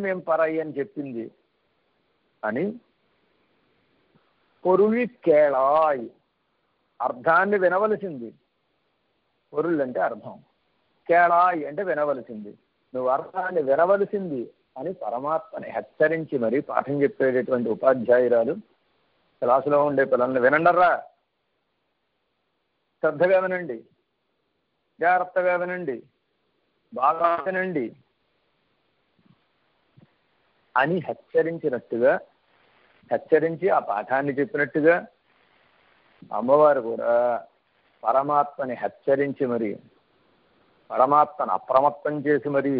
మేము పరయ్య అని చెప్పింది అని పొరుళి కేళాయ్, అర్థాన్ని వినవలసింది. పొరుళ్ళు అంటే అర్థం, కేళాయ్ అంటే వినవలసింది, నువ్వు అర్థాన్ని వినవలసింది అని పరమాత్మని హెచ్చరించి మరీ పాఠం చెప్పేటటువంటి ఉపాధ్యాయురాలు క్లాసులో ఉండే పిల్లల్ని వినండర్రా, శ్రద్ధగా వినండి, జాగ్రత్తగా వినండి, బాగా వినండి అని హెచ్చరించి ఆ పాఠాన్ని చెప్పినట్టుగా అమ్మవారు కూడా పరమాత్మని హెచ్చరించి మరి పరమాత్మను అప్రమత్తం చేసి మరి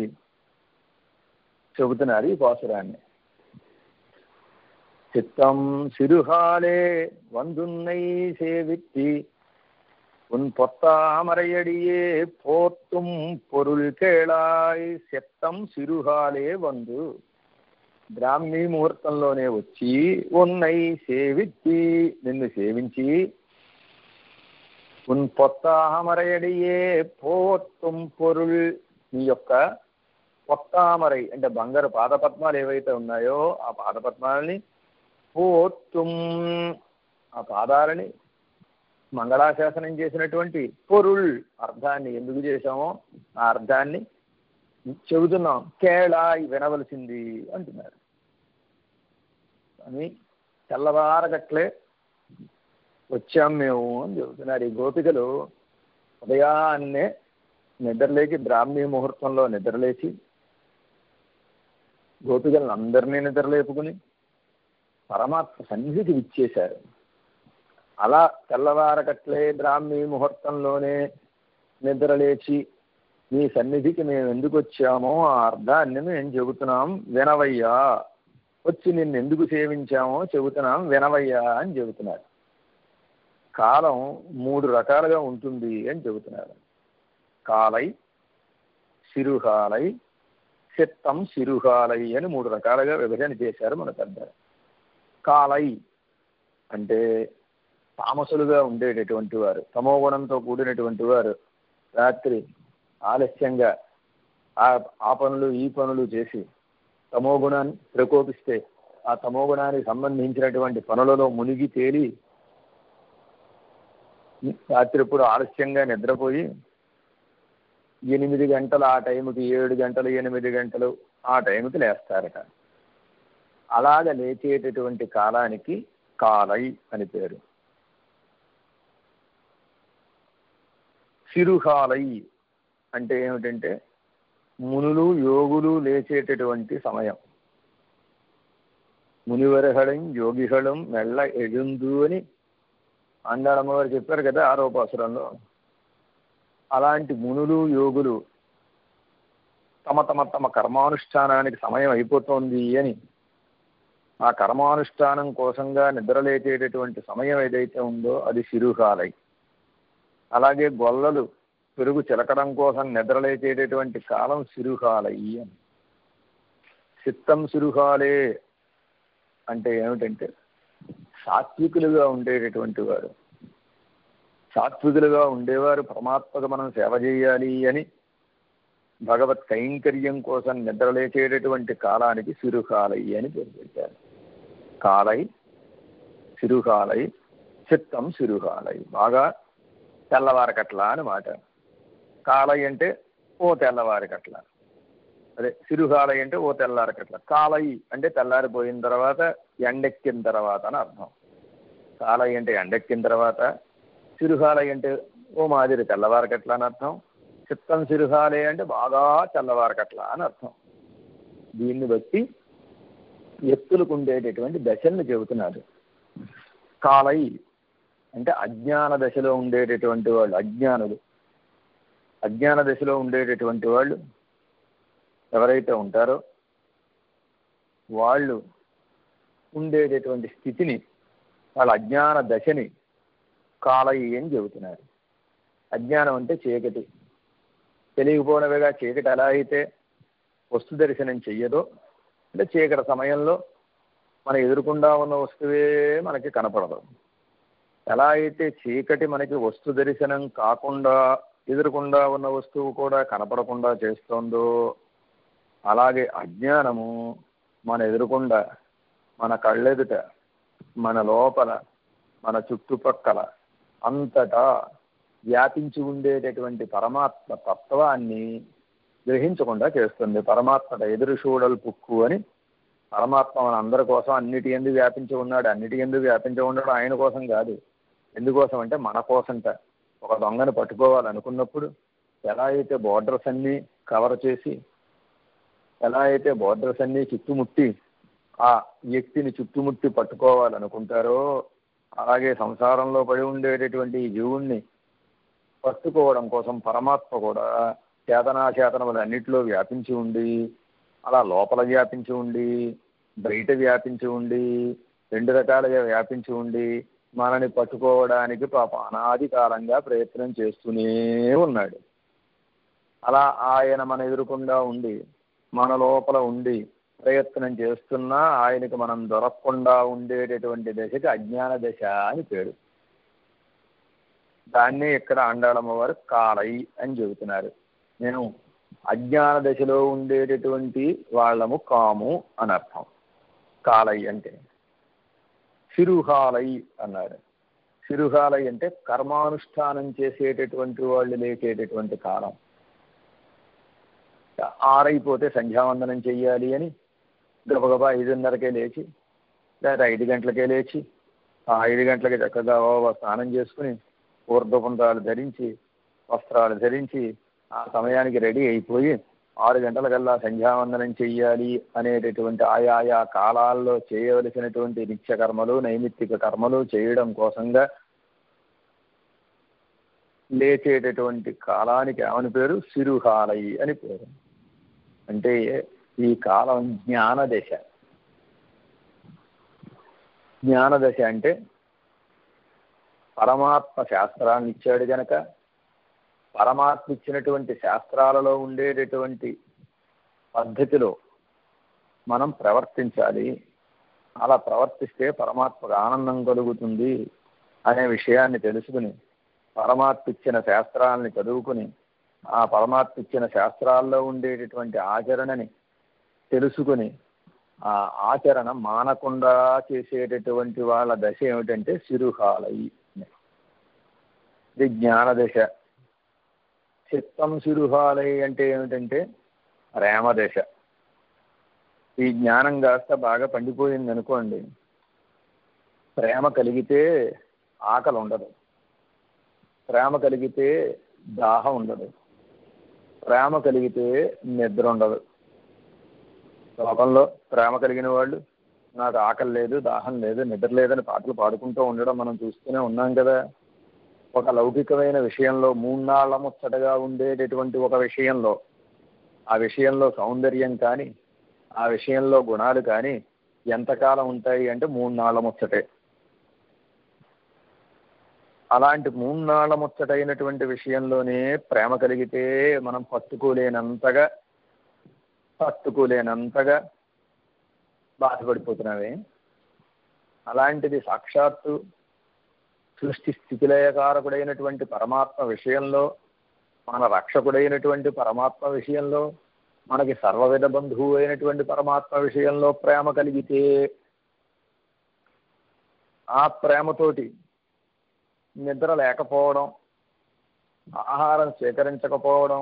చెబుతున్నారు ఈ పాసురాన్ని. చిత్తం సిరుహాలే వందున్నై సేవిత్తి உன் பொத்தாமரையடியே போத்தும் பொருள் கேளாய் சித்தம் సిరుహాలే వందు, బ్రాహ్మీ ముహూర్తంలోనే వచ్చి ఉన్నై సేవిత్తి నిన్ను సేవించి, ఉన్ పొత్తామరయడియే పోత్తుం పొరుల్ నీ యొక్క పొత్తామరై అంటే బంగారు పాదపద్మాలు ఏవైతే ఉన్నాయో ఆ పాదపద్మాలని, పోత్తుం ఆ పాదాలని మంగళాశాసనం చేసినటువంటి పొరుల్ అర్థాన్ని ఎందుకు చేశామో ఆ అర్థాన్ని చెబుతున్నాం. కేళాయి వినవలసింది అంటున్నారు. అని తెల్లవారగట్లే వచ్చాం మేము అని చెబుతున్నారు. ఈ గోపికలు ఉదయాన్నే నిద్రలేచి బ్రాహ్మీ ముహూర్తంలో నిద్రలేచి గోపికలను అందరినీ నిద్రలేపుకుని పరమాత్మ సన్నిధికి విచ్చేశారు. అలా తెల్లవారగట్లే బ్రాహ్మీ ముహూర్తంలోనే నిద్రలేచి నీ సన్నిధికి మేము ఎందుకు వచ్చామో ఆ అర్థాన్ని మేము చెబుతున్నాం వినవయ్యా, వచ్చి నిన్ను ఎందుకు సేవించామో చెబుతున్నాం వినవయ్యా అని చెబుతున్నారు. కాలం 3 రకాలుగా ఉంటుంది అని చెబుతున్నారు. కాలై, సిరుహాలై, చిత్తం సిరుహాలై అని 3 రకాలుగా విభజన చేశారు మన పెద్దలు. కాలై అంటే తామసులుగా ఉండేటటువంటి వారు, తమోగుణంతో కూడినటువంటి వారు రాత్రి ఆలస్యంగా ఆ పనులు ఈ పనులు చేసి తమోగుణాన్ని ప్రకోపిస్తే ఆ తమోగుణానికి సంబంధించినటువంటి పనులలో మునిగి తేలి రాత్రిప్పుడు ఆలస్యంగా నిద్రపోయి 8 గంటలు ఆ టైంకి 7 గంటలు 8 గంటలు ఆ టైంకి లేస్తారట. అలాగ లేచేటటువంటి కాలానికి కాలై అని పేరు. సిరుహాలై అంటే ఏమిటంటే మునులు యోగులు లేచేటటువంటి సమయం. మునివరహడం యోగిహడం మెళ్ళ ఎడుందు అని ఆండాళమ్మగారు చెప్పారు కదా 6వ పాసురంలో. అలాంటి మునులు యోగులు తమ కర్మానుష్ఠానానికి సమయం అయిపోతుంది అని ఆ కర్మానుష్ఠానం కోసంగా నిద్రలేచేటటువంటి సమయం ఏదైతే ఉందో అది సిరుహాలై. అలాగే గొల్లలు పెరుగు చిలకడం కోసం నిద్రలేచేటటువంటి కాలం సిరుహాలై అని. చిత్తం సిరుహాలే అంటే ఏమిటంటే సాత్వికులుగా ఉండేటటువంటి వారు. సాత్వికులుగా ఉండేవారు పరమాత్మకు మనం సేవ చేయాలి అని భగవత్ కైంకర్యం కోసం నిద్రలేచేటటువంటి కాలానికి సిరుహాలై అని పేరు పెట్టారు. కాలై, సిరుహాలై, చిత్తం సిరుహాలై బాగా తెల్లవారకట్ల అని మాట. కాలై అంటే ఓ తెల్లవారకట్ల, అదే సిరుహాలై అంటే ఓ తెల్లారకట్ల. కాలై అంటే తెల్లారిపోయిన తర్వాత ఎండెక్కిన తర్వాత అని అర్థం. కాలై అంటే ఎండెక్కిన తర్వాత, సిరుహాలై అంటే ఓ మాదిరి తెల్లవారకట్ల అని అర్థం. చిత్తం సిరుహాలే అంటే బాగా తెల్లవారకట్ల అని అర్థం. దీన్ని బట్టి ఎత్తులకు ఉండేటటువంటి దశల్ని చెబుతున్నారు. కాలై అంటే అజ్ఞాన దశలో ఉండేటటువంటి వాళ్ళు, అజ్ఞాన దశలో ఉండేటటువంటి వాళ్ళు ఎవరైతే ఉంటారో వాళ్ళు ఉండేటటువంటి స్థితిని, వాళ్ళ అజ్ఞాన దశని కాలై అని చెబుతున్నారు. అజ్ఞానం అంటే చీకటి. తెలియకపోవడమేగా చీకటి ఎలా అయితే వస్తు దర్శనం చెయ్యదో, అంటే చీకటి సమయంలో మన ఎదురుకుండా ఉన్న వస్తువే మనకి కనపడదు. ఎలా అయితే చీకటి మనకి వస్తు దర్శనం కాకుండా ఎదురుకుండా ఉన్న వస్తువు కూడా కనపడకుండా చేస్తోందో, అలాగే అజ్ఞానము మన ఎదురుకుండా, మన కళ్ళెదుట, మన లోపల, మన చుట్టుపక్కల అంతటా వ్యాపించి ఉండేటటువంటి పరమాత్మ తత్వాన్ని గ్రహించకుండా చేస్తుంది. పరమాత్మ ఎదురు చూడల్ పుక్కు అని పరమాత్మ మన అందరి కోసం అన్నిటి ఎందుకు వ్యాపించి ఉన్నాడు. అన్నిటి ఎందుకు వ్యాపించి ఉన్నాడు ఆయన కోసం కాదు. ఎందుకోసం అంటే మన కోసంట. ఒక దొంగను పట్టుకోవాలనుకున్నప్పుడు ఎలా అయితే బోర్డర్స్ అన్నీ కవర్ చేసి, ఎలా అయితే బోర్డర్స్ అన్నీ చుట్టుముట్టి ఆ వ్యక్తిని చుట్టుముట్టి పట్టుకోవాలనుకుంటారో, అలాగే సంసారంలో పడి ఉండేటటువంటి ఈ జీవుణ్ణి పట్టుకోవడం కోసం పరమాత్మ కూడా చేతనాచేతనములు అన్నింటిలో వ్యాపించి ఉండి, అలా లోపల వ్యాపించి ఉండి, బయట వ్యాపించి ఉండి, రెండు రకాలుగా వ్యాపించి ఉండి మనని పట్టుకోవడానికి పాప అనాది కాలంగా ప్రయత్నం చేస్తూనే ఉన్నాడు. అలా ఆయన మన ఎదురుకుండా ఉండి, మన లోపల ఉండి ప్రయత్నం చేస్తున్నా ఆయనకి మనం దొరకకుండా ఉండేటటువంటి దశకి అజ్ఞాన దశ అని పేరు. దాన్ని ఇక్కడ ఆండాళమ్మ వారు కాలై అని చెబుతున్నారు. నేను అజ్ఞాన దశలో ఉండేటటువంటి వాళ్ళము కాము అని అర్థం. కాలై అంటే సిరుహాలై అన్నారు. సిరుహాలై అంటే కర్మానుష్ఠానం చేసేటటువంటి వాళ్ళు లేచేటటువంటి కాలం. ఆరైపోతే సంధ్యావందనం చెయ్యాలి అని గబగబా 5:30కే లేచి, లేదా 5 గంటలకే లేచి, ఆ 5 గంటలకి చక్కగా స్నానం చేసుకుని ఊర్ధ్వపుండ్రాలు ధరించి, వస్త్రాలు ధరించి, ఆ సమయానికి రెడీ అయిపోయి 6 గంటలకల్లా సంధ్యావందనం చెయ్యాలి అనేటటువంటి ఆయా కాలాల్లో చేయవలసినటువంటి నిత్యకర్మలు, నైమిత్తిక కర్మలు చేయడం కోసంగా లేచేటటువంటి కాలానికి ఏమని పేరు? సిరుహాలై అని పేరు. అంటే ఈ కాలం జ్ఞానదశ. జ్ఞానదశ అంటే పరమాత్మ శాస్త్రాన్ని ఇచ్చాడు గనక పరమాత్మ ఇచ్చినటువంటి శాస్త్రాలలో ఉండేటటువంటి పద్ధతిలో మనం ప్రవర్తించాలి. అలా ప్రవర్తిస్తే పరమాత్మకు ఆనందం కలుగుతుంది అనే విషయాన్ని తెలుసుకుని పరమాత్మ ఇచ్చిన శాస్త్రాలని చదువుకుని ఆ పరమాత్మ ఇచ్చిన శాస్త్రాల్లో ఉండేటటువంటి ఆచరణని తెలుసుకుని ఆ ఆచరణ మానకుండా చేసేటటువంటి వాళ్ళ దశ ఏమిటంటే సిరుహాలై. ఇది జ్ఞానదశ. చిత్తం సిరుహాలై అంటే ఏమిటంటే ప్రేమదశ. ఈ జ్ఞానం కాస్త బాగా పండిపోయింది అనుకోండి, ప్రేమ కలిగితే ఆకలి ఉండదు, ప్రేమ కలిగితే దాహం ఉండదు, ప్రేమ కలిగితే నిద్ర ఉండదు. లోకంలో ప్రేమ కలిగిన వాళ్ళు నాకు ఆకలి లేదు, దాహం లేదు, నిద్ర లేదని పాటలు పాడుకుంటూ ఉండడం మనం చూస్తూనే ఉన్నాం కదా. ఒక లౌకికమైన విషయంలో మూన్నాళ్ల ముచ్చటగా ఉండేటటువంటి ఒక విషయంలో, ఆ విషయంలో సౌందర్యం కానీ ఆ విషయంలో గుణాలు కానీ ఎంతకాలం ఉంటాయి అంటే 3 నాళ్ల ముచ్చటే. అలాంటి 3 నాళ్ల ముచ్చటైనటువంటి విషయంలోనే ప్రేమ కలిగితే మనం పట్టుకోలేనంతగా బాధపడిపోతున్నామే. అలాంటిది సాక్షాత్తు సృష్టి స్థితిలయకారకుడైనటువంటి పరమాత్మ విషయంలో, మన రక్షకుడైనటువంటి పరమాత్మ విషయంలో, మనకి సర్వవిధ బంధువు అయినటువంటి పరమాత్మ విషయంలో ప్రేమ కలిగితే ఆ ప్రేమతోటి నిద్ర లేకపోవడం, ఆహారం స్వీకరించకపోవడం,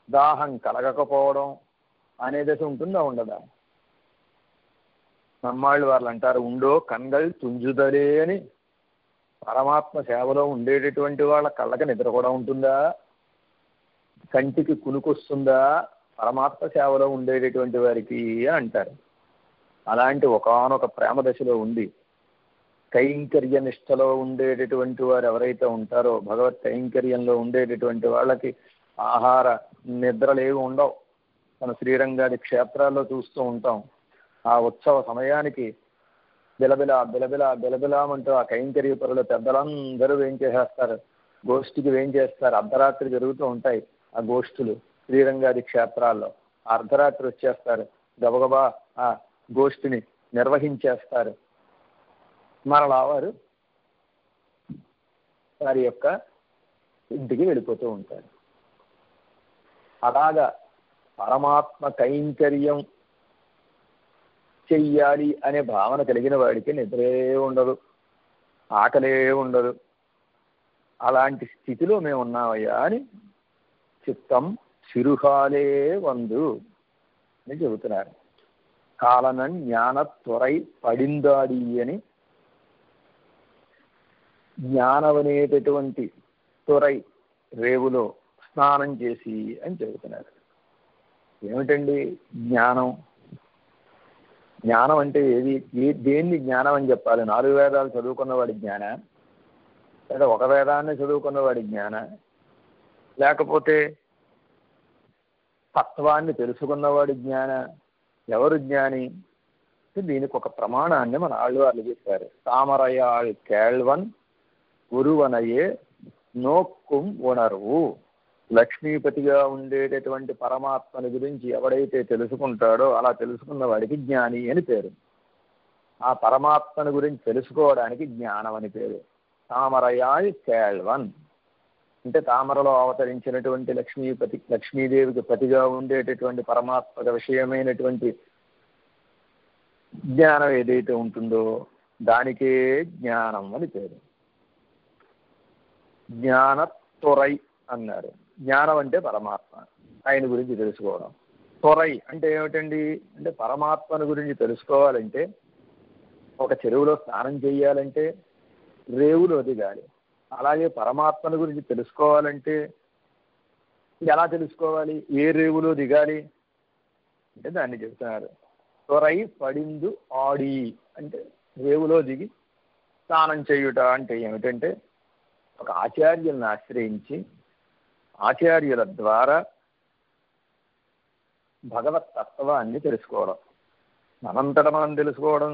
దాహం కలగకపోవడం అనే దశ ఉంటుందా ఉండదా? నమ్మాళ్ళు వాళ్ళు అంటారు, ఉండో కన్గల్ తుంజుదలే అని. పరమాత్మ సేవలో ఉండేటటువంటి వాళ్ళ కళ్ళకి నిద్ర కూడా ఉంటుందా? కంటికి కునుకొస్తుందా పరమాత్మ సేవలో ఉండేటటువంటి వారికి అంటారు. అలాంటి ఒకానొక ప్రేమ దశలో ఉంది కైంకర్య నిష్టలో ఉండేటటువంటి వారు ఎవరైతే ఉంటారో, భగవత్ కైంకర్యంలో ఉండేటటువంటి వాళ్ళకి ఆహార నిద్రలేవి ఉండవు. మన శ్రీరంగాది క్షేత్రాల్లో చూస్తూ ఉంటాం. ఆ ఉత్సవ సమయానికి బిలబిలామంటూ ఆ కైంకర్య పరుల పెద్దలందరూ ఏం చేసేస్తారు, గోష్ఠికి ఏం చేస్తారు, అర్ధరాత్రి జరుగుతూ ఉంటాయి ఆ గోష్ఠులు శ్రీరంగాది క్షేత్రాల్లో. అర్ధరాత్రి వచ్చేస్తారు, గబగబా ఆ గోష్ఠిని నిర్వహించేస్తారు. మరలా వారు వారి యొక్క ఇంటికి వెళ్ళిపోతూ ఉంటారు. అలాగా పరమాత్మ కైంకర్యం చెయ్యాలి అనే భావన కలిగిన వాడికి నిద్రే ఉండదు, ఆకలే ఉండదు. అలాంటి స్థితిలో మేము ఉన్నామయ్యా అని చిత్తం సిరుహాలే వందు అని చెబుతున్నారు. కాలనన్ జ్ఞాన త్వరై పడిందాడి అని జ్ఞానమనేటటువంటి త్వరై రేవులో స్నానం చేసి అని చెబుతున్నారు. ఏమిటండి జ్ఞానం? జ్ఞానం అంటే ఏది? దేన్ని జ్ఞానం అని చెప్పాలి? 4 వేదాలు చదువుకున్నవాడి జ్ఞాన, లేదా ఒక వేదాన్ని చదువుకున్నవాడి జ్ఞాన, లేకపోతే తత్వాన్ని తెలుసుకున్నవాడి జ్ఞాన? ఎవరు జ్ఞాని? దీనికి ఒక ప్రమాణాన్ని మన ఆళ్వార్లు చెప్పారు. తామరయాళ్ కేళ్వన్ గురువనయే నోక్కుం ఉణర్వు. లక్ష్మీపతిగా ఉండేటటువంటి పరమాత్మని గురించి ఎవడైతే తెలుసుకుంటాడో అలా తెలుసుకున్న వాడికి జ్ఞాని అని పేరు. ఆ పరమాత్మని గురించి తెలుసుకోవడానికి జ్ఞానం అని పేరు. తామరయాళ్ కేళ్వన్ అంటే తామరలో అవతరించినటువంటి లక్ష్మీదేవికి పతిగా ఉండేటటువంటి పరమాత్మక విషయమైనటువంటి జ్ఞానం ఏదైతే ఉంటుందో దానికే జ్ఞానం అని పేరు. జ్ఞానత్వరై అన్నారు. జ్ఞానం అంటే పరమాత్మ, ఆయన గురించి తెలుసుకోవడం. త్వరై అంటే ఏమిటండి అంటే పరమాత్మను గురించి తెలుసుకోవాలంటే, ఒక చెరువులో స్నానం చేయాలంటే రేవులో దిగాలి. అలాగే పరమాత్మను గురించి తెలుసుకోవాలంటే ఎలా తెలుసుకోవాలి? ఏ రేవులో దిగాలి అంటే దాన్ని చెబుతున్నారు. త్వరై పడిందు ఆడి అంటే రేవులో దిగి స్నానం చేయుట అంటే ఏమిటంటే ఒక ఆచార్యులను ఆశ్రయించి ఆచార్యుల ద్వారా భగవత్ తత్వాన్ని తెలుసుకోవడం. మనంతట మనం తెలుసుకోవడం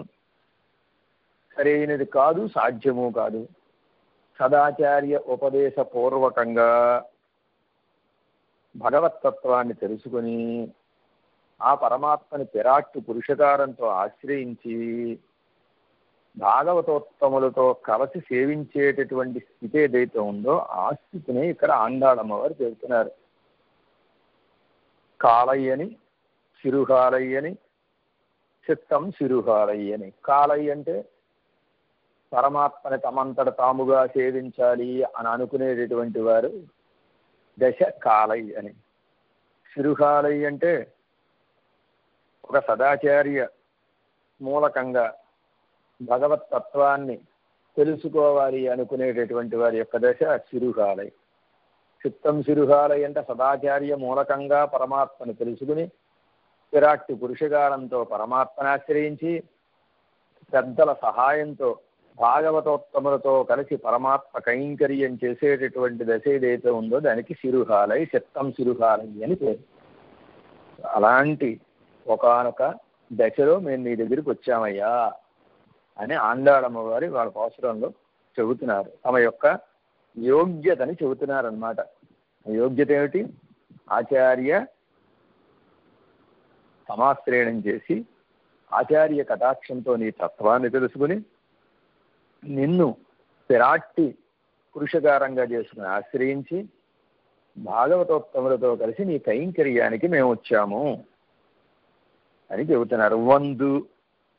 సరైనది కాదు, సాధ్యము కాదు. సదాచార్య ఉపదేశపూర్వకంగా భగవత్తత్వాన్ని తెలుసుకొని ఆ పరమాత్మని పిరాట్టు పురుషకారంతో ఆశ్రయించి భాగవతోత్తములతో కలిసి సేవించేటటువంటి స్థితి ఏదైతే ఉందో ఆ స్థితిని ఇక్కడ ఆండాళమ్మవారు చెబుతున్నారు. కాళయ్యని, సిరుహాలయ్యని, చిత్తం సిరుహాలయ్యని. కాళయ్య అంటే పరమాత్మని తమంతట తాముగా సేవించాలి అని అనుకునేటటువంటి వారు దశ కాళయ్య అని. సిరుహాలయ్య అంటే ఒక సదాచార్య మూలకంగా భగవత్ తత్వాన్ని తెలుసుకోవాలి అనుకునేటటువంటి వారి యొక్క దశ సిరుహాలై. చిత్తం సిరుహాలై అంటే సదాచార్య మూలకంగా పరమాత్మను తెలుసుకుని విరాట్ పురుషకారంతో పరమాత్మను ఆశ్రయించి పెద్దల సహాయంతో భాగవతోత్తములతో కలిసి పరమాత్మ కైంకర్యం చేసేటటువంటి దశ ఏదైతే ఉందో దానికి సిరుహాలై, చిత్తం సిరుహాలై అని పేరు. అలాంటి ఒకానొక దశలో మేము నీ దగ్గరికి వచ్చామయ్యా అని ఆండాళమ్మ వారి వాళ్ళ పాసురంలో చెబుతున్నారు. తమ యొక్క యోగ్యతని చెబుతున్నారనమాట. యోగ్యత ఏమిటి? ఆచార్య సమాశ్రయణం చేసి ఆచార్య కటాక్షంతో నీ తత్వాన్ని తెలుసుకుని నిన్ను విరాట్టి పురుషకారంగా చేసుకుని ఆశ్రయించి భాగవతోత్తములతో కలిసి నీ కైంకర్యానికి మేము వచ్చాము అని చెబుతున్నారు. వందు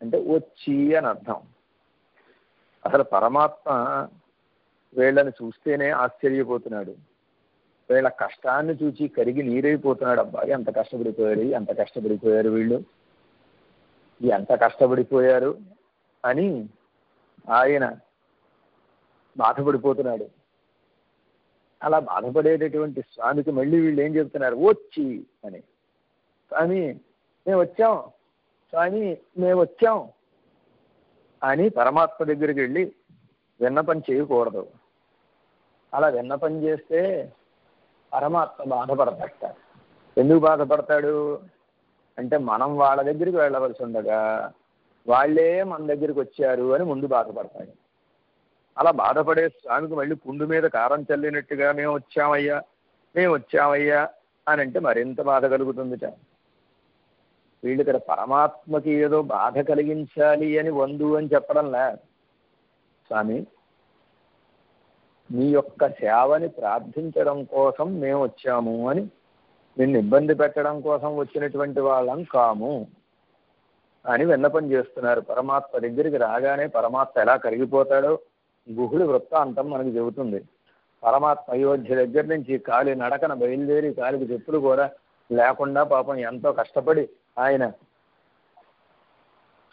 అంటే వచ్చి అని అర్థం. అసలు పరమాత్మ వీళ్ళని చూస్తేనే ఆశ్చర్యపోతున్నాడు. వీళ్ళ కష్టాన్ని చూచి కరిగి నీరైపోతున్నాడు. అబ్బాయి ఎంత కష్టపడిపోయారు వీళ్ళు, ఎంత కష్టపడిపోయారు అని ఆయన బాధపడిపోతున్నాడు. అలా బాధపడేటటువంటి స్వామికి మళ్ళీ వీళ్ళు ఏం చెప్తున్నారు? వచ్చి అని. స్వామి మేము వచ్చాం, స్వామి మేము వచ్చాం అని పరమాత్మ దగ్గరికి వెళ్ళి విన్నపం చేయకూడదు. అలా విన్నపం చేస్తే పరమాత్మ బాధపడతాట. ఎందుకు బాధపడతాడు అంటే మనం వాళ్ళ దగ్గరికి వెళ్ళవలసి ఉండగా వాళ్ళే మన దగ్గరికి వచ్చారు అని ముందు బాధపడతాడు. అలా బాధపడే స్వామికి మళ్ళీ పుండు మీద కారం చల్లినట్టుగా మేము వచ్చామయ్యా అని అంటే మరింత బాధ కలుగుతుందిట. వీళ్ళు ఇక్కడ పరమాత్మకి ఏదో బాధ కలిగించాలి అని వందు అని చెప్పడంలా, స్వామి మీ యొక్క సేవని ప్రార్థించడం కోసం మేము వచ్చాము అని, నిన్ను ఇబ్బంది పెట్టడం కోసం వచ్చినటువంటి వాళ్ళం కాము అని విన్నపం చేస్తున్నారు. పరమాత్మ దగ్గరికి రాగానే పరమాత్మ ఎలా కరిగిపోతాడో గుహుడి వృత్తాంతం మనకు చెబుతుంది. పరమాత్మ అయోధ్య దగ్గర నుంచి కాలి నడకన బయలుదేరి కాలికి చెప్పులు కూడా లేకుండా పాపం ఎంతో కష్టపడి ఆయన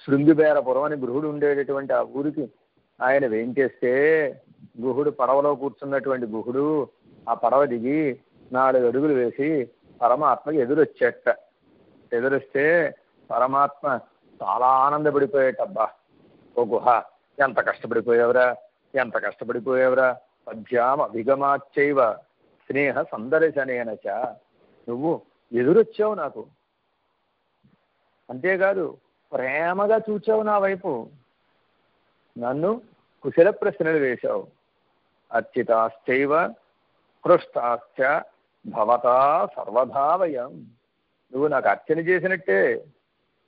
శృంగిబేరపురం అని గృహుడు ఉండేటటువంటి ఆ ఊరికి ఆయన వేయించేస్తే గుహుడు పడవలో కూర్చున్నటువంటి గుహుడు ఆ పడవ దిగి 4 అడుగులు వేసి పరమాత్మకి ఎదురొస్తే పరమాత్మ చాలా ఆనందపడిపోయేటబ్బా, ఓ గుహ ఎంత కష్టపడిపోయావురా పద్యాం అభిగమాచ్చైవ స్నేహ సందర్శనేనచ, నువ్వు ఎదురొచ్చావు నాకు, అంతేకాదు ప్రేమగా చూచావు నా వైపు, నన్ను కుశల ప్రశ్నలు వేశావు. అర్చితాశ్చైవ పృష్టాశ్చ భవతా సర్వదా వయం, నువ్వు నాకు అర్చన చేసినట్టే,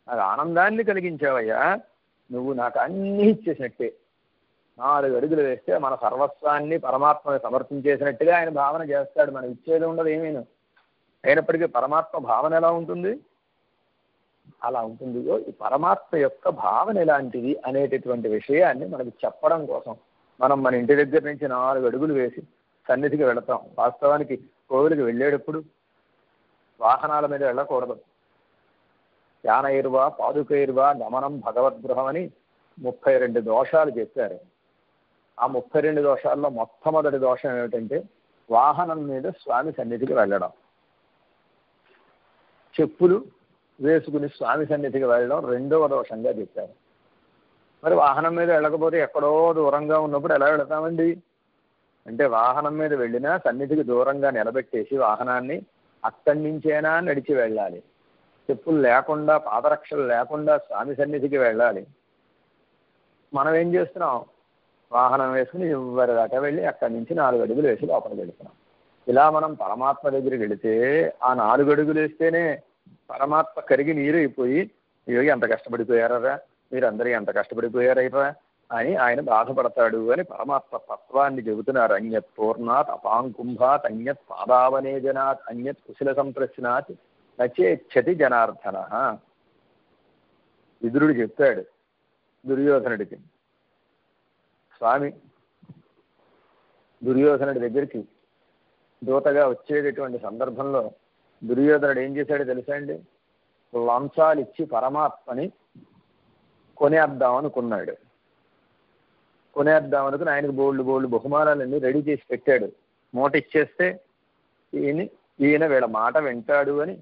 నాకు ఆనందాన్ని కలిగించావయ్యా, నువ్వు నాకు అన్నీ ఇచ్చేసినట్టే. 4 అడుగులు వేస్తే మన సర్వస్వాన్ని పరమాత్మని సమర్పించేసినట్టుగా ఆయన భావన చేస్తాడు. మనం ఇచ్చేది ఉండదు ఏమీను. అయినప్పటికీ పరమాత్మ భావన ఎలా ఉంటుంది? అలా ఉంటుంది. ఈ పరమాత్మ యొక్క భావన ఎలాంటిది అనేటటువంటి విషయాన్ని మనకి చెప్పడం కోసం మనం మన ఇంటి దగ్గర నుంచి 4 అడుగులు వేసి సన్నిధికి వెళతాం. వాస్తవానికి కోవిలికి వెళ్ళేటప్పుడు వాహనాల మీద వెళ్ళకూడదు. యానైర్వా పాదుకైర్వా గమనం భగవద్గృహం అని 32 దోషాలు చెప్పారు. ఆ 32 దోషాల్లో మొట్టమొదటి దోషం ఏమిటంటే వాహనం మీద స్వామి సన్నిధికి వెళ్ళడం. చెప్పులు వేసుకుని స్వామి సన్నిధికి వెళ్ళడం రెండవ దోషంగా చెప్పారు. మరి వాహనం మీద వెళ్ళకపోతే ఎక్కడో దూరంగా ఉన్నప్పుడు ఎలా వెళతామండి అంటే, వాహనం మీద వెళ్ళినా సన్నిధికి దూరంగా నిలబెట్టేసి వాహనాన్ని అక్కడి నుంచైనా నడిచి వెళ్ళాలి. చెప్పులు లేకుండా, పాదరక్షలు లేకుండా స్వామి సన్నిధికి వెళ్ళాలి. మనం ఏం చేస్తున్నాం? వాహనం వేసుకుని ఎవరి దాకా వెళ్ళి అక్కడి నుంచి 4 అడుగులు వేసి లోపలికి వెళుతున్నాం. ఇలా మనం పరమాత్మ దగ్గరికి వెళితే ఆ 4 అడుగులు వేస్తేనే పరమాత్మ కరిగి నీరైపోయి, అయ్యో ఎంత కష్టపడిపోయారా మీరందరూ, ఎంత కష్టపడిపోయారైరా అని ఆయన బాధపడతాడు అని పరమాత్మ తత్వాన్ని చెబుతున్నారు. అన్యత్ పూర్ణాత్ అపాంకుంభాత్ అన్యత్ పాదావనేజనాత్ అన్యత్ కుశల సంప్రశ్నాత్ నచేచ్చతి జనార్దన. విదురుడు చెప్పాడు దుర్యోధనుడికి. స్వామి దుర్యోధనుడి దగ్గరికి దూతగా వచ్చేటటువంటి సందర్భంలో దుర్యోధనుడు ఏం చేశాడో తెలుసా అండి? లంచాలు ఇచ్చి పరమాత్మని కొనేద్దామనుకున్నాడు. కొనేద్దామనుకుని ఆయనకు బోల్డ్ బహుమానాలన్నీ రెడీ చేసి పెట్టాడు. మూట ఇచ్చేస్తే ఈయన వీళ్ళ మాట వింటాడు అని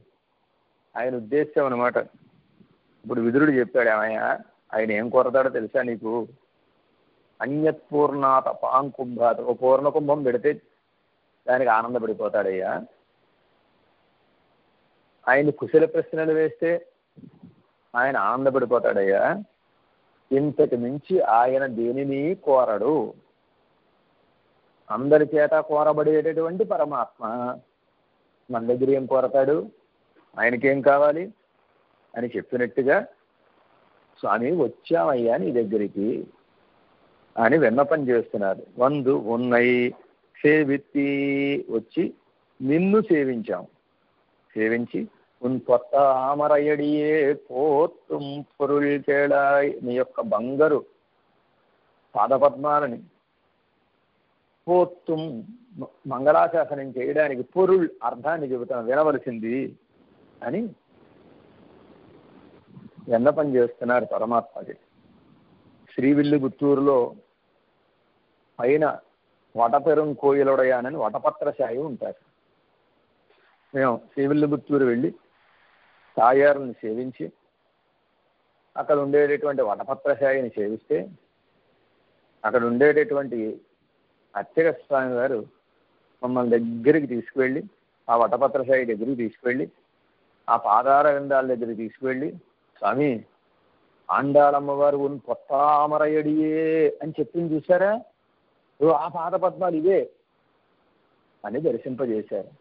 ఆయన ఉద్దేశం అనమాట. ఇప్పుడు విదురుడు చెప్పాడు, ఏమయ్యా ఆయన ఏం కోరతాడో తెలుసా నీకు? అన్యత్ పూర్ణాత్ అపాంకుంభాత్, ఒక పూర్ణ కుంభం పెడితే దానికి ఆనందపడిపోతాడయ్యా. ఆయన కుశల ప్రశ్నలు వేస్తే ఆయన ఆనందపడిపోతాడయ్యా. ఇంతకు మించి ఆయన దేనిని కోరడు. అందరి చేత కోరబడేటటువంటి పరమాత్మ మన దగ్గర ఏం కోరతాడు? ఆయనకేం కావాలి అని చెప్పినట్టుగా, స్వామి వచ్చామయ్యా నీ దగ్గరికి అని విన్నపం చేస్తున్నారు. వందు ఉన్నై సేవిత్తి, వచ్చి నిన్ను సేవించాం. సేవించి ఉన్ పొత్తామరయడియే పోత్తుం పొరుల్ చేడాయ్, నీ యొక్క బంగారు పాదపద్మాలని పోత్తుం మంగళాశాసనం చేయడానికి పొరుల్ అర్థాన్ని చెబుతాను, వినవలసింది అని విన్నపం చేస్తున్నారు పరమాత్మకి. శ్రీవిల్లిపుత్తూరులో పైన వటపెరుం కోయిలుడయానని వటపత్రశాయి ఉంటారు. మేము శ్రీవిల్లిపుత్తూరు వెళ్ళి తాయారుని సేవించి అక్కడ ఉండేటటువంటి వటపత్రశాయిని సేవిస్తే, అక్కడ ఉండేటటువంటి అర్చక స్వామి గారు మమ్మల్ని దగ్గరికి తీసుకువెళ్ళి, ఆ వటపత్రశాయి దగ్గరికి తీసుకువెళ్ళి, ఆ పాదార విందాల దగ్గరికి తీసుకువెళ్ళి, స్వామి ఆండాళమ్మవారు ఉన్ పొత్తామరయడియే అని చెప్పింది చూసారా, ఆ పాదపద్మాలు ఇవే అని దర్శింపజేశారు.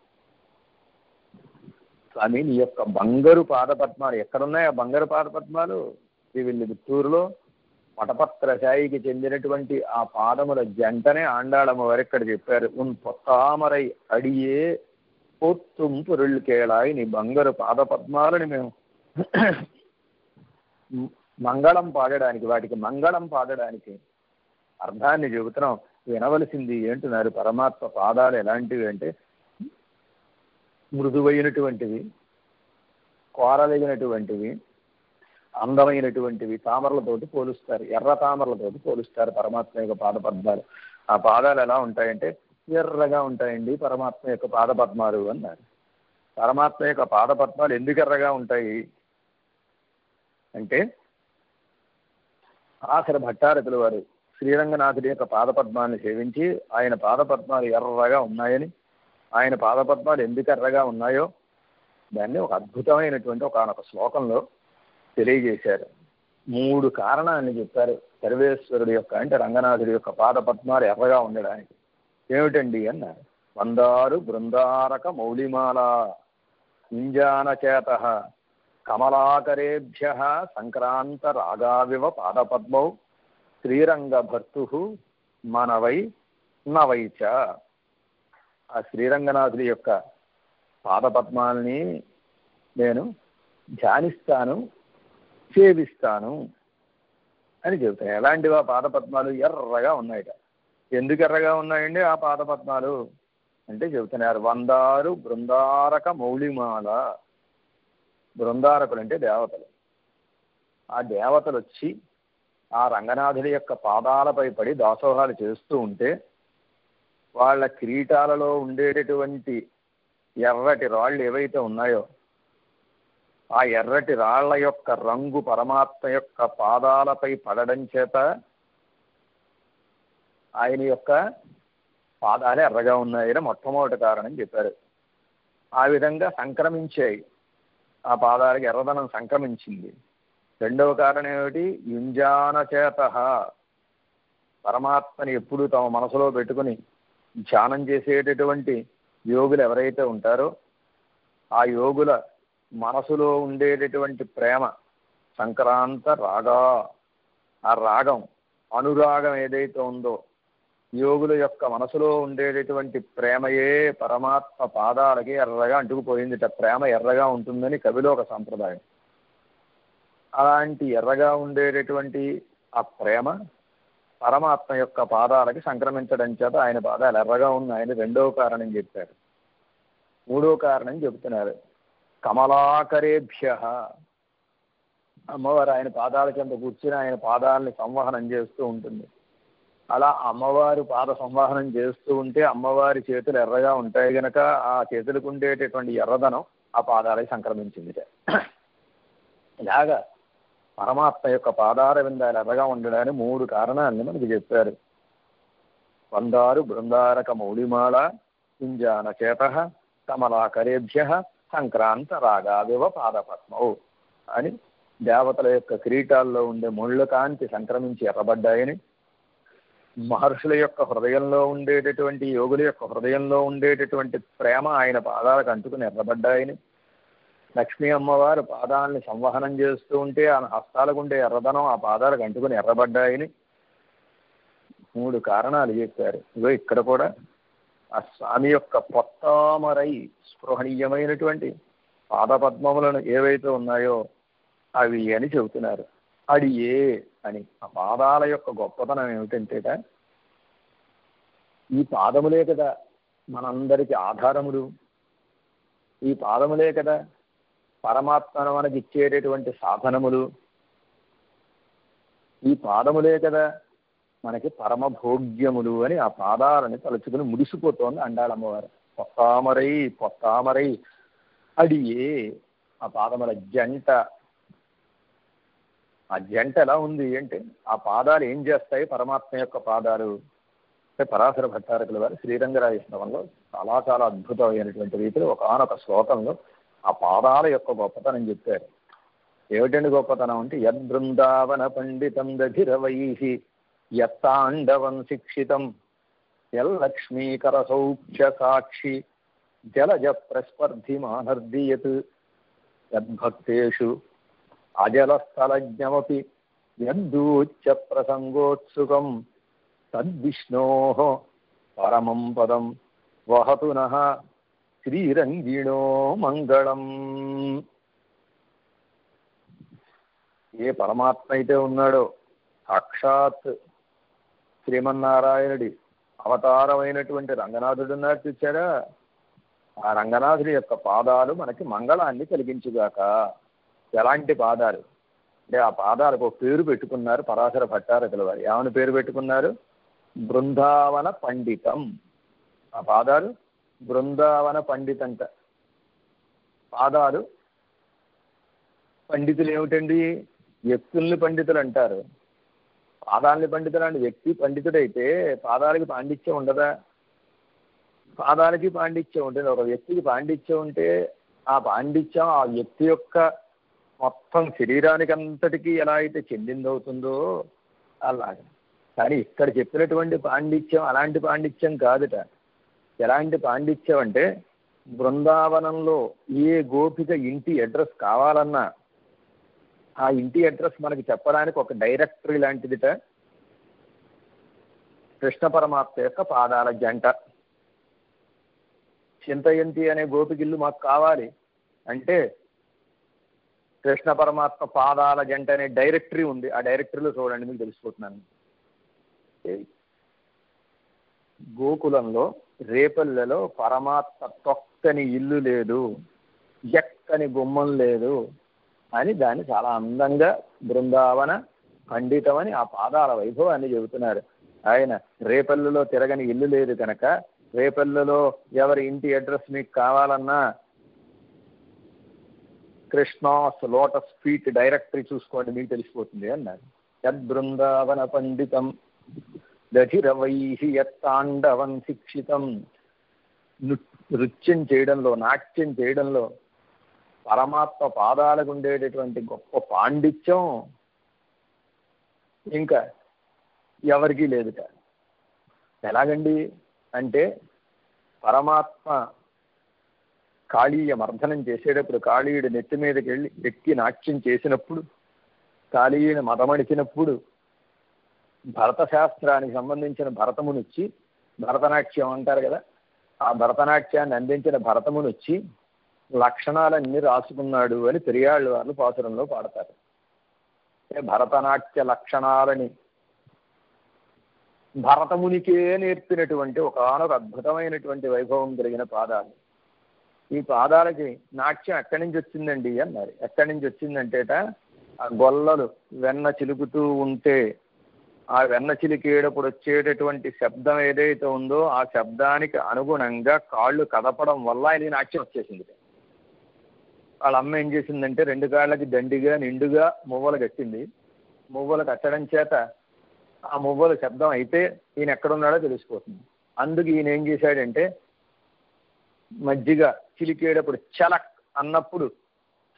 స్వామి, నీ యొక్క బంగారు పాదపద్మాలు ఎక్కడున్నాయి? ఆ బంగారు పాదపద్మాలు శ్రీవిల్లిపుత్తూరులో పటపత్రశాయికి చెందినటువంటి ఆ పాదముల జంటనే ఆండాళమ్మ వారు ఇక్కడ చెప్పారు. ఉన్ పొత్తామరై అడియే పోత్తుం పొరుళ్ళకేళాయి, నీ బంగారు పాదపద్మాలని మేము మంగళం పాడడానికి, వాటికి మంగళం పాడడానికి అర్థాన్ని చెబుతున్నాం. వినవలసింది ఏంటున్నారు? పరమాత్మ పాదాలు ఎలాంటివి అంటే మృదువైనటువంటివి, కోరదగినటువంటివి, అందమైనటువంటివి. తామరలతోటి పోలుస్తారు, ఎర్ర తామరలతోటి పోలుస్తారు పరమాత్మ యొక్క పాదపద్మాలు. ఆ పాదాలు ఎలా ఉంటాయంటే ఎర్రగా ఉంటాయండి పరమాత్మ యొక్క పాదపద్మాలు అన్నారు. పరమాత్మ యొక్క పాదపద్మాలు ఎందుకు ఎర్రగా ఉంటాయి అంటే, ఆఖరి భట్టారకుల వారు శ్రీరంగనాథుడి యొక్క పాదపద్మాన్ని సేవించి ఆయన పాదపద్మాలు ఎర్రగా ఉన్నాయని, ఆయన పాదపద్మాలు ఎందుకు ఎర్రగా ఉన్నాయో దాన్ని ఒక అద్భుతమైనటువంటి ఒకనొక శ్లోకంలో తెలియజేశారు. 3 కారణాన్ని చెప్పారు సర్వేశ్వరుడి యొక్క, అంటే రంగనాథుడి యొక్క పాదపద్మాలు ఎర్రగా ఉండడానికి. ఏమిటండి అన్నారు? మందారు బృందారక మౌళిమాల ఇంజానచేత కమలాకరేభ్య సంక్రాంత రాగావివ పాదపద్మౌ శ్రీరంగభర్తు మనవై నవైచ. ఆ శ్రీరంగనాథుడి యొక్క పాదపద్మాలని నేను ధ్యానిస్తాను, సేవిస్తాను అని చెబుతాను. ఎలాంటివి ఆ పాదపద్మాలు? ఎర్రగా ఉన్నాయట. ఎందుకు ఎర్రగా ఉన్నాయండి ఆ పాదపద్మాలు అంటే చెబుతున్నారు. వందారు బృందారక మౌళిమాల. బృందారకులు అంటే దేవతలు. ఆ దేవతలు వచ్చి ఆ రంగనాథుడి యొక్క పాదాలపై పడి దాసోహాలు చేస్తూ ఉంటే వాళ్ళ కిరీటాలలో ఉండేటటువంటి ఎర్రటి రాళ్ళు ఏవైతే ఉన్నాయో ఆ ఎర్రటి రాళ్ల యొక్క రంగు పరమాత్మ యొక్క పాదాలపై పడడం చేత ఆయన యొక్క పాదాలు ఎర్రగా ఉన్నాయని మొట్టమొదటి కారణం చెప్పారు. ఆ విధంగా సంక్రమించాయి, ఆ పాదాలకి ఎర్రదనం సంక్రమించింది. రెండవ కారణం ఏమిటి? యుంజాన చేత. పరమాత్మని ఎప్పుడు తమ మనసులో పెట్టుకుని ధ్యానం చేసేటటువంటి యోగులు ఎవరైతే ఉంటారో ఆ యోగుల మనసులో ఉండేటటువంటి ప్రేమ సంక్రాంత రాగా, ఆ రాగం అనురాగం ఏదైతే ఉందో యోగుల యొక్క మనసులో ఉండేటటువంటి ప్రేమయే పరమాత్మ పాదాలకి ఎర్రగా అంటుకుపోయిందిట. ప్రేమ ఎర్రగా ఉంటుందని కవిలో ఒక సంప్రదాయం. అలాంటి ఎర్రగా ఉండేటటువంటి ఆ ప్రేమ పరమాత్మ యొక్క పాదాలకి సంక్రమించడం చేత ఆయన పాదాలు ఎర్రగా ఉన్నాయని రెండవ కారణం చెప్పారు. మూడో కారణం చెబుతున్నారు. కమలాకరేభ్య. అమ్మవారు ఆయన పాదాల కింద కూర్చుని ఆయన పాదాలని సంవహనం చేస్తూ ఉంటుంది. అలా అమ్మవారు పాద సంవాహనం చేస్తూ ఉంటే అమ్మవారి చేతులు ఎర్రగా ఉంటాయి గనక ఆ చేతులకు ఉండేటటువంటి ఎర్రదనం ఆ పాదాలకి సంక్రమించింది. ఇలాగా పరమాత్మ యొక్క పాదాల విందాలు ఎర్రగా ఉండడానికి 3 కారణాలని మనకి చెప్పారు. వందారు బృందారక మౌళిమాల కుంజాన చేత కమలాకరేభ్య సంక్రాంత రాగావివ పాదపద్మౌ అని దేవతల యొక్క కిరీటాల్లో ఉండే ముళ్ళ కాంతి సంక్రమించి ఎర్రబడ్డాయని, మహర్షుల యొక్క హృదయంలో ఉండేటటువంటి యోగుల యొక్క హృదయంలో ఉండేటటువంటి ప్రేమ ఆయన పాదాలకు అంటుకుని ఎర్రబడ్డాయని, లక్ష్మీ అమ్మవారు పాదాలని సంవహనం చేస్తూ ఉంటే ఆ హస్తాలకు ఉండే ఎర్రదనం ఆ పాదాలకు అంటుకుని ఎర్రబడ్డాయని 3 కారణాలు చెప్పారు. ఇగో ఇక్కడ కూడా ఆ స్వామి యొక్క పొత్తామరై స్పృహణీయమైనటువంటి పాదపద్మములను ఏవైతే ఉన్నాయో అవి అని చెబుతున్నారు. అడియే అని. ఆ పాదాల యొక్క గొప్పతనం ఏమిటంటే ఈ పాదములే కదా మనందరికీ ఆధారములు, ఈ పాదములే కదా పరమాత్మను మనకి ఇచ్చేటటువంటి సాధనములు, ఈ పాదములే కదా మనకి పరమభోగ్యములు అని ఆ పాదాలని తలుచుకుని ముడిసిపోతోంది అండాళమ్మవారు. పొత్తామరై పొత్తామరై అడియే. ఆ పాదముల జంట. ఆ జంట ఎలా ఉంది అంటే ఆ పాదాలు ఏం చేస్తాయి? పరమాత్మ యొక్క పాదాలు అంటే పరాశర భట్టారకుల వారు శ్రీరంగరాజేశ్వరంలో చాలా చాలా అద్భుతమైనటువంటి రీతిలో ఒకానొక శ్లోకంలో ఆ పాదాల యొక్క గొప్పతనం చెప్పారు. ఏమిటండి గొప్పతనం అంటే, యద్బృందావన పండితం దధిరవైః యత్తాండవం శిక్షితం యల్లక్ష్మీకర సౌఖ్య సాక్షి జలజ ప్రస్పర్ధిమానర్దీయత్ యద్భక్తేషు అజలస్థలజ్ఞమపి యద్దూచ్య ప్రసంగోత్సుకం తద్విష్ణోః పరమం పదం వహతు నః శ్రీరంగిణో మంగళం. ఏ పరమాత్మ అయితే ఉన్నాడో సాక్షాత్ శ్రీమన్నారాయణుడి అవతారమైనటువంటి రంగనాథుడు ఉన్నారు చూచారా, ఆ రంగనాథుడి యొక్క పాదాలు మనకి మంగళాన్ని కలిగించుగాక. ఎలాంటి పాదాలు అంటే ఆ పాదాలకు ఒక పేరు పెట్టుకున్నారు పరాశర భట్టారకుల వారు. ఏమని పేరు పెట్టుకున్నారు? బృందావన పండితం. ఆ పాదాలు బృందావన పండితంట. పాదాలు పండితులు ఏమిటండి? వ్యక్తుల్ని పండితులు అంటారు. పాదాలని పండితులు అంటే వ్యక్తి పండితుడైతే పాదాలకి పాండిత్యం ఉండదా? పాదాలకి పాండిత్యం ఉంటుంది. ఒక వ్యక్తికి పాండిత్యం ఉంటే ఆ పాండిత్యం ఆ వ్యక్తి యొక్క మొత్తం శరీరానికి అంతటికీ ఎలా అయితే చెందిందవుతుందో అలాగే. కానీ ఇక్కడ చెప్పినటువంటి పాండిత్యం అలాంటి పాండిత్యం కాదుట. ఎలాంటి పాండిత్యం అంటే బృందావనంలో ఏ గోపిక ఇంటి అడ్రస్ కావాలన్నా ఆ ఇంటి అడ్రస్ మనకి చెప్పడానికి ఒక డైరెక్టరీ లాంటిదిట కృష్ణ పరమాత్మ యొక్క పాదాల జంట. చింతయంతి అనే గోపికిల్లు మాకు కావాలి అంటే కృష్ణ పరమాత్మ పాదాల జంట అనే డైరెక్టరీ ఉంది. ఆ డైరెక్టరీలో చూడండి, మీకు తెలిసిపోతున్నాను. గోకులంలో రేపల్లెలో పరమాత్మ తొక్కని ఇల్లు లేదు, ఎక్కని గుమ్మం లేదు అని దాన్ని చాలా అందంగా బృందావన పండితమని ఆ పాదాల వైభవాన్ని చెబుతున్నారు. ఆయన రేపల్లెలో తిరగని ఇల్లు లేదు కనుక రేపల్లెలో ఎవరి ఇంటి అడ్రస్ మీకు కావాలన్నా కృష్ణాస్ లోటస్ ఫీట్ డైరెక్టరీ చూసుకోండి, మీకు తెలిసిపోతుంది అన్నారు. యద్బృందావన పండితం దధిరవైహి యత్తాండవం శిక్షితం. నృత్యం చేయడంలో నాట్యం చేయడంలో పరమాత్మ పాదాలకు ఉండేటటువంటి గొప్ప పాండిత్యం ఇంకా ఎవరికీ లేదుట. ఎలాగండి అంటే పరమాత్మ కాళీయ మర్దనం చేసేటప్పుడు కాళీయుడు నెత్తి మీదకి వెళ్ళి ఎక్కి నాట్యం చేసినప్పుడు కాళీయుని మదమడిచినప్పుడు భరత శాస్త్రానికి సంబంధించిన భరతమునొచ్చి భరతనాట్యం అంటారు కదా, ఆ భరతనాట్యాన్ని అందించిన భరతమునొచ్చి లక్షణాలన్నీ రాసుకున్నాడు అని పెరియాళ్ళు వాళ్ళు పాసురంలో పాడతారు. భరతనాట్య లక్షణాలని భరతమునికే నేర్పినటువంటి ఒకనొక అద్భుతమైనటువంటి వైభవం కలిగిన పాదాలు. ఈ పాదాలకి నాట్యం ఎక్కడి నుంచి వచ్చిందండి అన్నారు. ఎక్కడి నుంచి వచ్చిందంటేట ఆ గొల్లలు వెన్న చిలుకుతూ ఉంటే ఆ వెన్న చిలికేటప్పుడు వచ్చేటటువంటి శబ్దం ఏదైతే ఉందో ఆ శబ్దానికి అనుగుణంగా కాళ్ళు కదపడం వల్ల ఇది నాట్యం వచ్చేసింది. వాళ్ళ అమ్మ ఏం చేసిందంటే 2 కాళ్ళకి దండిగా నిండుగా మువ్వలు కట్టింది. మువ్వలు కట్టడం చేత ఆ మువ్వలు శబ్దం అయితే ఈయన ఎక్కడున్నాడో తెలిసిపోతుంది. అందుకు ఈయన ఏం చేశాడంటే మజ్జిగ చిలికేటప్పుడు చలక్ అన్నప్పుడు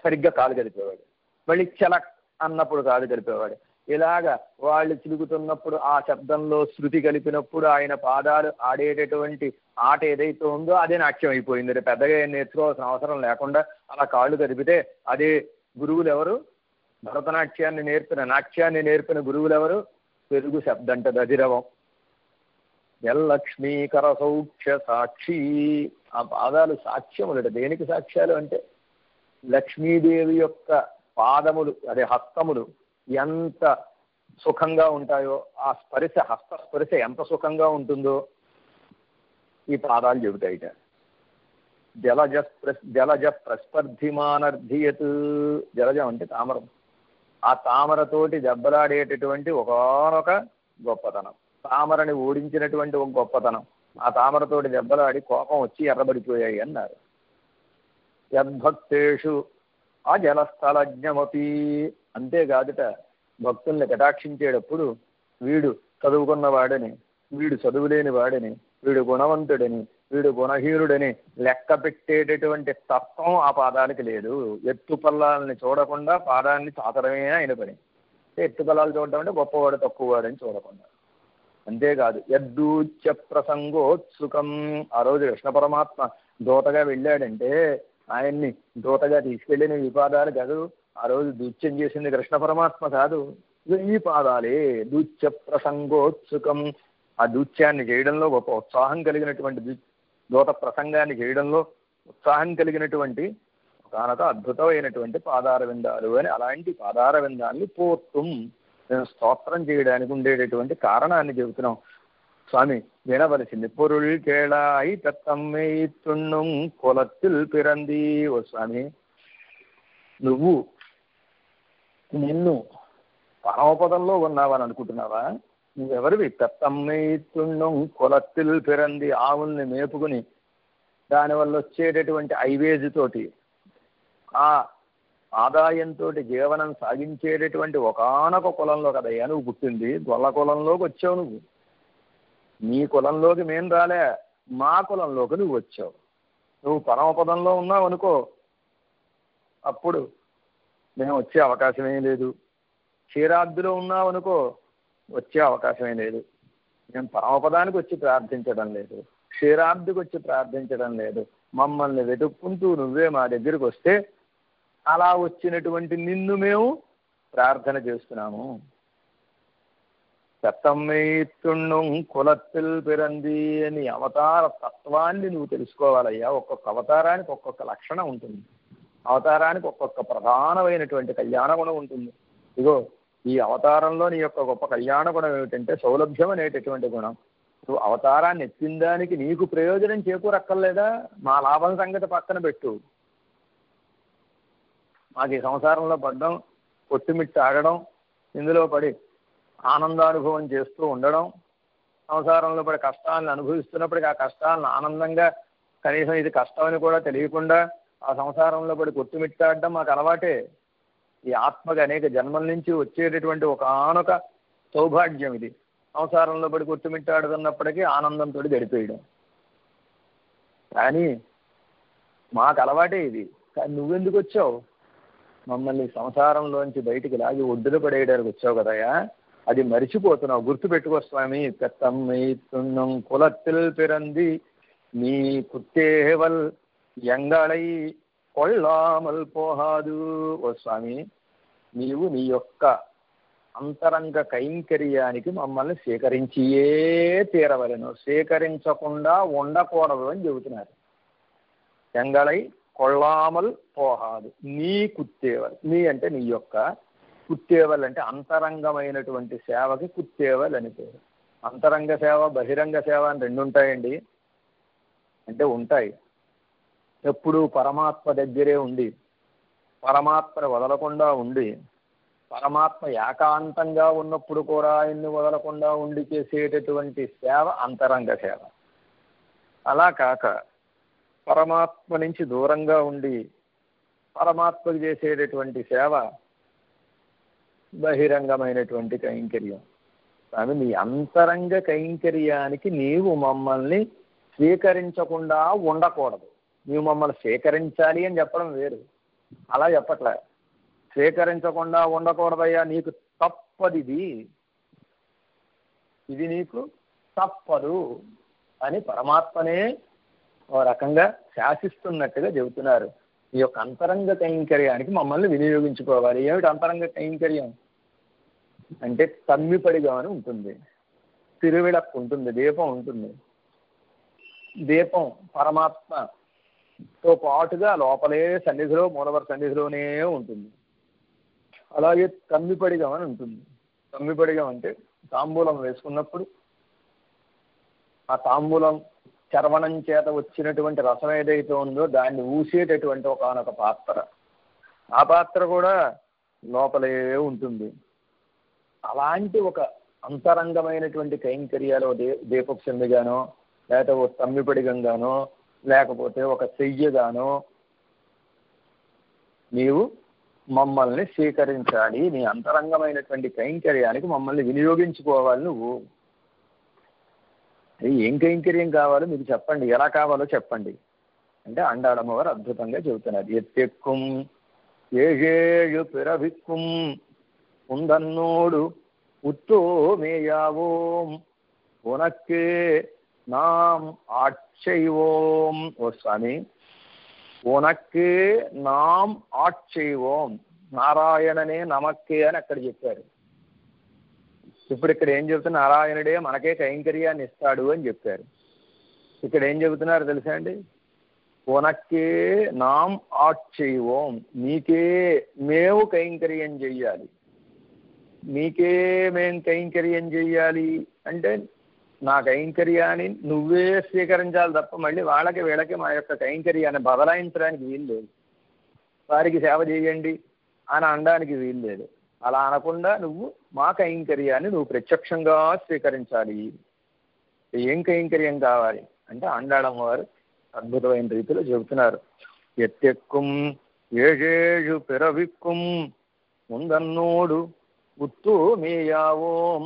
సరిగ్గా కాలు కలిపేవాడు, మళ్ళీ చలక్ అన్నప్పుడు కాలు కలిపేవాడు. ఇలాగా వాళ్ళు చిలుకుతున్నప్పుడు ఆ శబ్దంలో శృతి కలిపినప్పుడు ఆయన పాదాలు ఆడేటటువంటి ఆట ఏదైతే ఉందో అదే నాట్యం అయిపోయింది. పెద్దగా ఏం నేర్చుకోవాల్సిన అవసరం లేకుండా అలా కాళ్ళు కలిపితే అదే గురువులు ఎవరు? నాట్యాన్ని నేర్పిన గురువులు ఎవరు? పెరుగు శబ్దంట దధిరవం. యల్లక్ష్మీకర సౌఖ్య సాక్షి. ఆ పాదాలు సాక్ష్యములట. దేనికి సాక్ష్యాలు అంటే లక్ష్మీదేవి యొక్క పాదములు అదే హస్తములు ఎంత సుఖంగా ఉంటాయో ఆ స్పర్శ హస్త స్పర్శ ఎంత సుఖంగా ఉంటుందో ఈ పాదాలు చెబుతాయిట. జలజ ప్రస్పర్ధిమానర్ధియత్. జలజం అంటే తామరం. ఆ తామరతోటి దెబ్బలాడేటటువంటి ఒకనొక గొప్పతనం, తామరని ఓడించినటువంటి ఒక గొప్పతనం. ఆ తామరతోటి దెబ్బలాడి కోపం వచ్చి ఎర్రబడిపోయాయి అన్నారు. యద్భక్తేషు అజలస్థలజ్ఞమపి. అంతేకాదుట భక్తుల్ని కటాక్షించేటప్పుడు వీడు చదువుకున్నవాడని, వీడు చదువులేని వాడని, వీడు గుణవంతుడని, వీడు గుణహీనుడని లెక్క పెట్టేటటువంటి తత్వం ఆ పాదాలకి లేదు. ఎత్తుపల్లాలని చూడకుండా పాదాన్ని చాతడమే ఆయన పని. ఎత్తుపల్లాలు చూడటం అంటే గొప్పవాడు తక్కువవాడు అని చూడకుండా. అంతేకాదు యద్దూచ్య ప్రసంగోత్సుకం. ఆ రోజు కృష్ణ పరమాత్మ దూతగా వెళ్ళాడంటే ఆయన్ని దూతగా తీసుకెళ్ళిన ఈ పాదాలు కాదు, ఆ రోజు దూత్యం చేసింది కృష్ణ పరమాత్మ కాదు, ఈ పాదాలే. దూత్య ప్రసంగోత్సుకం, ఆ దూత్యాన్ని చేయడంలో గొప్ప ఉత్సాహం కలిగినటువంటి దూత ప్రసంగాన్ని చేయడంలో ఉత్సాహం కలిగినటువంటి కానక అద్భుతమైనటువంటి పాదార విందాలు అని. అలాంటి పాదార విందాన్ని పోర్tum నేను స్తోత్రం చేయడానికి ఉండేటటువంటి కారణాన్ని చెబుతున్నాం. స్వామి వినవలసింది. పొరుల్ కేళాయి తత్తమ్మే తుణ్ణుం కొలత్తిల్ పిరంది. ఓ స్వామి, నువ్వు నిన్ను పరమపదంలో ఉన్నావని అనుకుంటున్నావా? నువ్వెవరివి? తత్తమ్మే తుణ్ణుం కొలత్తిల్ పిరంది. ఆవుల్ని మేపుకుని దానివల్ల వచ్చేటటువంటి ఐవేజ్ తోటి ఆ ఆదాయంతో జీవనం సాగించేటటువంటి ఒకానొక కులంలో కదయ్యా నువ్వు పుట్టింది. గొల్ల కులంలోకి వచ్చావు నువ్వు. నీ కులంలోకి మేం రాలే, మా కులంలోకి నువ్వు వచ్చావు. నువ్వు పరమపదంలో ఉన్నావు అనుకో, అప్పుడు మేము వచ్చే అవకాశమే లేదు. క్షీరాబ్దిలో ఉన్నావు అనుకో, వచ్చే అవకాశమే లేదు. మేము పరమపదానికి వచ్చి ప్రార్థించడం లేదు, క్షీరాబ్దికి వచ్చి ప్రార్థించడం లేదు. మమ్మల్ని వెతుక్కుంటూ నువ్వే మా దగ్గరికి వస్తే అలా వచ్చినటువంటి నిన్ను మేము ప్రార్థన చేస్తున్నాము. తత్తమ్మైతుణ్ణుం కులత్తిల్ పిరంది అని అవతార తత్వాన్ని నువ్వు తెలుసుకోవాలయ్యా. ఒక్కొక్క అవతారానికి ఒక్కొక్క లక్షణం ఉంటుంది, అవతారానికి ఒక్కొక్క ప్రధానమైనటువంటి కళ్యాణ గుణం ఉంటుంది. ఇగో ఈ అవతారంలో నీ యొక్క గొప్ప కళ్యాణ గుణం ఏమిటంటే సౌలభ్యం అనేటటువంటి గుణం. నువ్వు అవతారాన్ని ఎత్తిన దానికి నీకు ప్రయోజనం చేకూరక్కర్లేదా? మా లాభం సంగతి పక్కన పెట్టు. మాకు ఈ సంసారంలో పడ్డం, కొట్టుమిట్టి ఆడడం, ఇందులో పడి ఆనందానుభవం చేస్తూ ఉండడం, సంసారంలో పడి కష్టాలను అనుభవిస్తున్నప్పటికీ ఆ కష్టాలను ఆనందంగా, కనీసం ఇది కష్టమని కూడా తెలియకుండా ఆ సంసారంలో పడి కొట్టుమిట్టాడడం మాకు అలవాటే. ఈ ఆత్మకి అనేక జన్మల నుంచి వచ్చేటటువంటి ఒకానొక సౌభాగ్యం ఇది. సంసారంలో పడి కొట్టుమిట్టాడుతున్నప్పటికీ ఆనందంతో గడిపేయడం. కానీ మాకు అలవాటే ఇది. కానీ నువ్వెందుకు వచ్చావు? మమ్మల్ని సంసారంలోంచి బయటికి లాగి ఒడ్డున పడేయడానికి వచ్చావు కదయా, అది మరిచిపోతున్నావు. గుర్తుపెట్టుకో స్వామి. పెత్తమ్మైతుణ్ణం కులత్తిల్ పిరంది నీ కుత్తేవల్ ఎంగళై కొళ్ళామల్ పోహాదు. ఓ స్వామి, నీవు నీ యొక్క అంతరంగ కైంకర్యానికి మమ్మల్ని స్వీకరించియే తీరవలను, స్వీకరించకుండా ఉండకూడదు అని చెబుతున్నారు. ఎంగళై కొళ్ళామల్ పోహాదు. నీ కుత్తేవల్, నీ అంటే నీ యొక్క, కుత్తేవల్ అంటే అంతరంగమైనటువంటి సేవకి కుత్తేవల్ అని పేరు. అంతరంగ సేవ, బహిరంగ సేవ అని రెండు ఉంటాయండి. అంటే ఉంటాయి. ఎప్పుడూ పరమాత్మ దగ్గరే ఉండి, పరమాత్మను వదలకుండా ఉండి, పరమాత్మ ఏకాంతంగా ఉన్నప్పుడు కూడా ఆయన్ని వదలకుండా ఉండి చేసేటటువంటి సేవ అంతరంగ సేవ. అలా కాక పరమాత్మ నుంచి దూరంగా ఉండి పరమాత్మకు చేసేటటువంటి సేవ బహిరంగమైనటువంటి కైంకర్యం. కానీ నీ అంతరంగ కైంకర్యానికి నీవు మమ్మల్ని స్వీకరించకుండా ఉండకూడదు. నీవు మమ్మల్ని స్వీకరించాలి అని చెప్పడం వేరు, అలా చెప్పట్లే. స్వీకరించకుండా ఉండకూడదయ్యా, నీకు తప్పదిది, ఇది నీకు తప్పదు అని పరమాత్మనే ఓ రకంగా శాసిస్తున్నట్టుగా చెబుతున్నారు. ఈ యొక్క అంతరంగ కైంకర్యానికి మమ్మల్ని వినియోగించుకోవాలి. ఏమిటి అంతరంగ కైంకర్యం అంటే? తమ్మిపడిగా అని ఉంటుంది, తిరువిళక్కు ఉంటుంది, దీపం ఉంటుంది. దీపం పరమాత్మతో పాటుగా లోపలే సన్నిధిలో, మూలవర సన్నిధిలోనే ఉంటుంది. అలాగే తమ్మిపడిగం అని ఉంటుంది. తమ్మిపడిగం అంటే తాంబూలం వేసుకున్నప్పుడు ఆ తాంబూలం చర్వణం చేత వచ్చినటువంటి రసం ఏదైతే ఉందో దాన్ని ఊసేటటువంటి ఒకనొక పాత్ర, ఆ పాత్ర కూడా లోపలే ఉంటుంది. అలాంటి ఒక అంతరంగమైనటువంటి కైంకర్యాలు దీపపు చెందుగానో, లేకపోతే ఒక తమ్మిపడిగంగానో, లేకపోతే ఒక చెయ్యగానో నీవు మమ్మల్ని స్వీకరించాలి. నీ అంతరంగమైనటువంటి కైంకర్యానికి మమ్మల్ని వినియోగించుకోవాలి నువ్వు. ఏం కైంకర్యం కావాలో మీకు చెప్పండి, ఎలా కావాలో చెప్పండి అంటే అండాడమ్మవారు అద్భుతంగా చెబుతున్నారు. ఎత్తెక్కుం ఏഴേഴു పిరవిక్కుం ఉందన్నోడు ఉత్తో మేయావోం ఉనక్కే నాం ఆక్షైవోం. ఓ స్వామి, ఉనక్కే నాం ఆక్షైవోం, నారాయణనే నమక్కే అని అక్కడ చెప్పారు. ఇప్పుడు ఇక్కడ ఏం చెబుతున్నారు? నారాయణుడే మనకే కైంకర్యాన్ని ఇస్తాడు అని చెప్పారు. ఇక్కడ ఏం చెబుతున్నారు తెలుసా అండి? ఉనక్కే నాం ఆక్షైవోం, నీకే మేము కైంకర్యం చెయ్యాలి. నీకే మేం కైంకర్యం చెయ్యాలి అంటే నా కైంకర్యాన్ని నువ్వే స్వీకరించాలి తప్ప మళ్ళీ వాళ్ళకి వీళ్ళకి మా యొక్క కైంకర్యాన్ని బదలాయించడానికి వీలు లేదు. వారికి సేవ చేయండి అని అనడానికి వీలు లేదు. అలా అనకుండా నువ్వు మా కైంకర్యాన్ని నువ్వు ప్రత్యక్షంగా స్వీకరించాలి. ఏం కైంకర్యం కావాలి అంటే ఆండాళమ్మ వారు అద్భుతమైన రీతిలో చెబుతున్నారు. ఎత్తెక్కుం ఏజేజు పిరవిక్కుం ముందన్నోడు ఉత్తు మేయావోం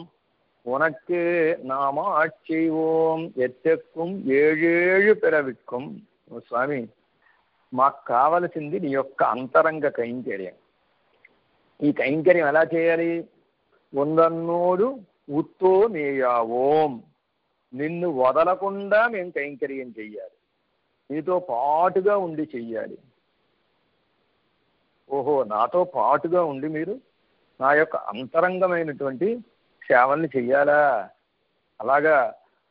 ఉనక్కే నామాక్షివోం ఎత్తెక్కుం ఏజేజు పిరవిక్కుం. స్వామి, మాకు కావలసింది నీ యొక్క అంతరంగ కైంకర్యం. ఈ కైంకర్యం ఎలా చేయాలి? ఉందన్నోడు ఉత్తో మేయావోం, నిన్ను వదలకుండా మేము కైంకర్యం చెయ్యాలి, నీతో పాటుగా ఉండి చెయ్యాలి. ఓహో, నాతో పాటుగా ఉండి మీరు నా యొక్క అంతరంగమైనటువంటి సేవల్ని చెయ్యాలా?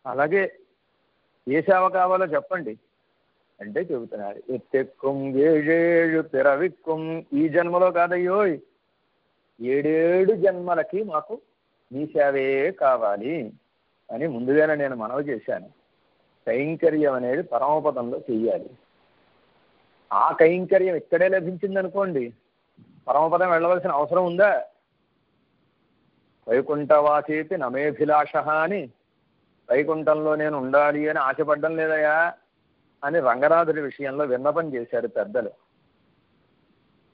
అలాగే ఏ సేవ కావాలో చెప్పండి అంటే చెబుతున్నారు. ఎత్తెక్కుం ఏజేజు పిరవిక్కుం, ఈ జన్మలో కాదయ్యో 7 జన్మలకి మాకు నీ సేవే కావాలి అని ముందుగానే నేను మనవి చేశాను. కైంకర్యం అనేది పరమపదంలో చెయ్యాలి. ఆ కైంకర్యం ఇక్కడే లభించిందనుకోండి, పరమపదం వెళ్ళవలసిన అవసరం ఉందా? వైకుంఠవాసేతి నమేభిలాష అని, వైకుంఠంలో నేను ఉండాలి అని ఆశపడ్డం లేదయా అని రంగనాథుడి విషయంలో విన్నపం చేశారు పెద్దలు.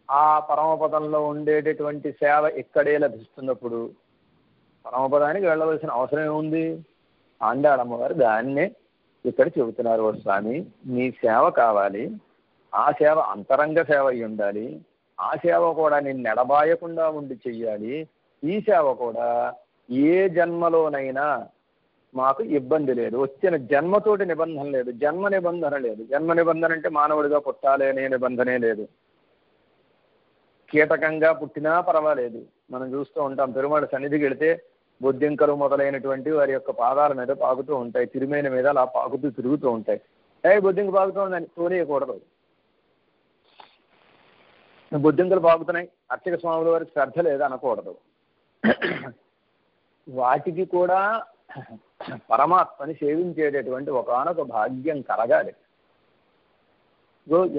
ఆ పరమపదంలో ఉండేటటువంటి సేవ ఇక్కడే లభిస్తున్నప్పుడు పరమపదానికి వెళ్ళవలసిన అవసరం ఏముంది? ఆండాళమ్మ వారు దాన్నే ఇక్కడ చెబుతున్నారు. ఓ స్వామి, నీ సేవ కావాలి, ఆ సేవ అంతరంగ సేవ అయి ఉండాలి, ఆ సేవ కూడా నిన్ను ఎడబాయకుండా ఉండి చెయ్యాలి. ఈ సేవ కూడా ఏ జన్మలోనైనా మాకు ఇబ్బంది లేదు, వచ్చిన జన్మతోటి నిబంధన లేదు, జన్మ నిబంధన లేదు. జన్మ నిబంధన అంటే మానవుడిగా పుట్టాలి అనే నిబంధనే లేదు. కీటకంగా పుట్టినా పర్వాలేదు. మనం చూస్తూ ఉంటాం, పెరుమాళ సన్నిధికి వెళితే బొద్దింకలు మొదలైనటువంటి వారి యొక్క పాదాల మీద పాకుతూ ఉంటాయి, తిరుమేన మీద అలా పాకుతూ తిరుగుతూ ఉంటాయి. బొద్దింక పాకుతుందని తోనేయకూడదు. బొద్దింకలు పాకుతున్నాయి, అర్చక స్వాముల వారికి శ్రద్ధ లేదు అనకూడదు. వాటికి కూడా పరమాత్మని సేవించేటటువంటి ఒకానొక భాగ్యం కలగాలి.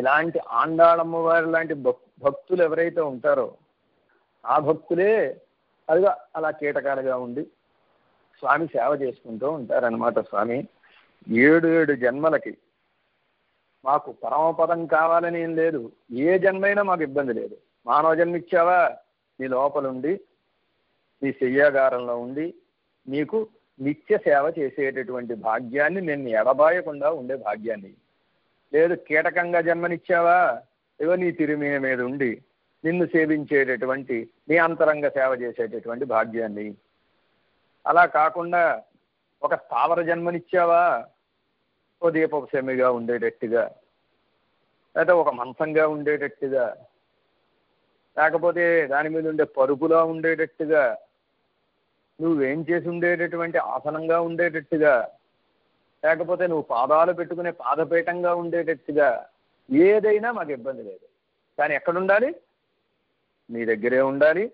ఇలాంటి ఆండాళమ్మ వారి లాంటి భక్తులు ఎవరైతే ఉంటారో ఆ భక్తులే అదిగా అలా కీటకాలుగా ఉండి స్వామి సేవ చేసుకుంటూ ఉంటారనమాట. స్వామి, 7 జన్మలకి మాకు పరమపదం కావాలని ఏం లేదు. ఏ జన్మైనా మాకు ఇబ్బంది లేదు. మానవ జన్మ ఇచ్చావా, నీ లోపలుండి నీ శయ్యాగారంలో ఉండి నీకు నిత్య సేవ చేసేటటువంటి భాగ్యాన్ని, నిన్ను ఎడబాయకుండా ఉండే భాగ్యాన్ని. లేదు కీటకంగా జన్మనిచ్చావా, ఏవో నీ తిరుమీన మీద ఉండి నిన్ను సేవించేటటువంటి నీ అంతరంగ సేవ చేసేటటువంటి భాగ్యాన్ని. అలా కాకుండా ఒక స్థావర జన్మనిచ్చావా, ఓ దీపసేమిగా ఉండేటట్టుగా, లేదా ఒక మంచంగా ఉండేటట్టుగా, లేకపోతే దాని మీద ఉండే పరుపులా ఉండేటట్టుగా, నువ్వేం చేసి ఉండేటటువంటి ఆసనంగా ఉండేటట్టుగా, లేకపోతే నువ్వు పాదాలు పెట్టుకునే పాదపీఠంగా ఉండేటట్టుగా, ఏదైనా మాకు ఇబ్బంది లేదు. కానీ ఎక్కడుండాలి? నీ దగ్గరే ఉండాలి,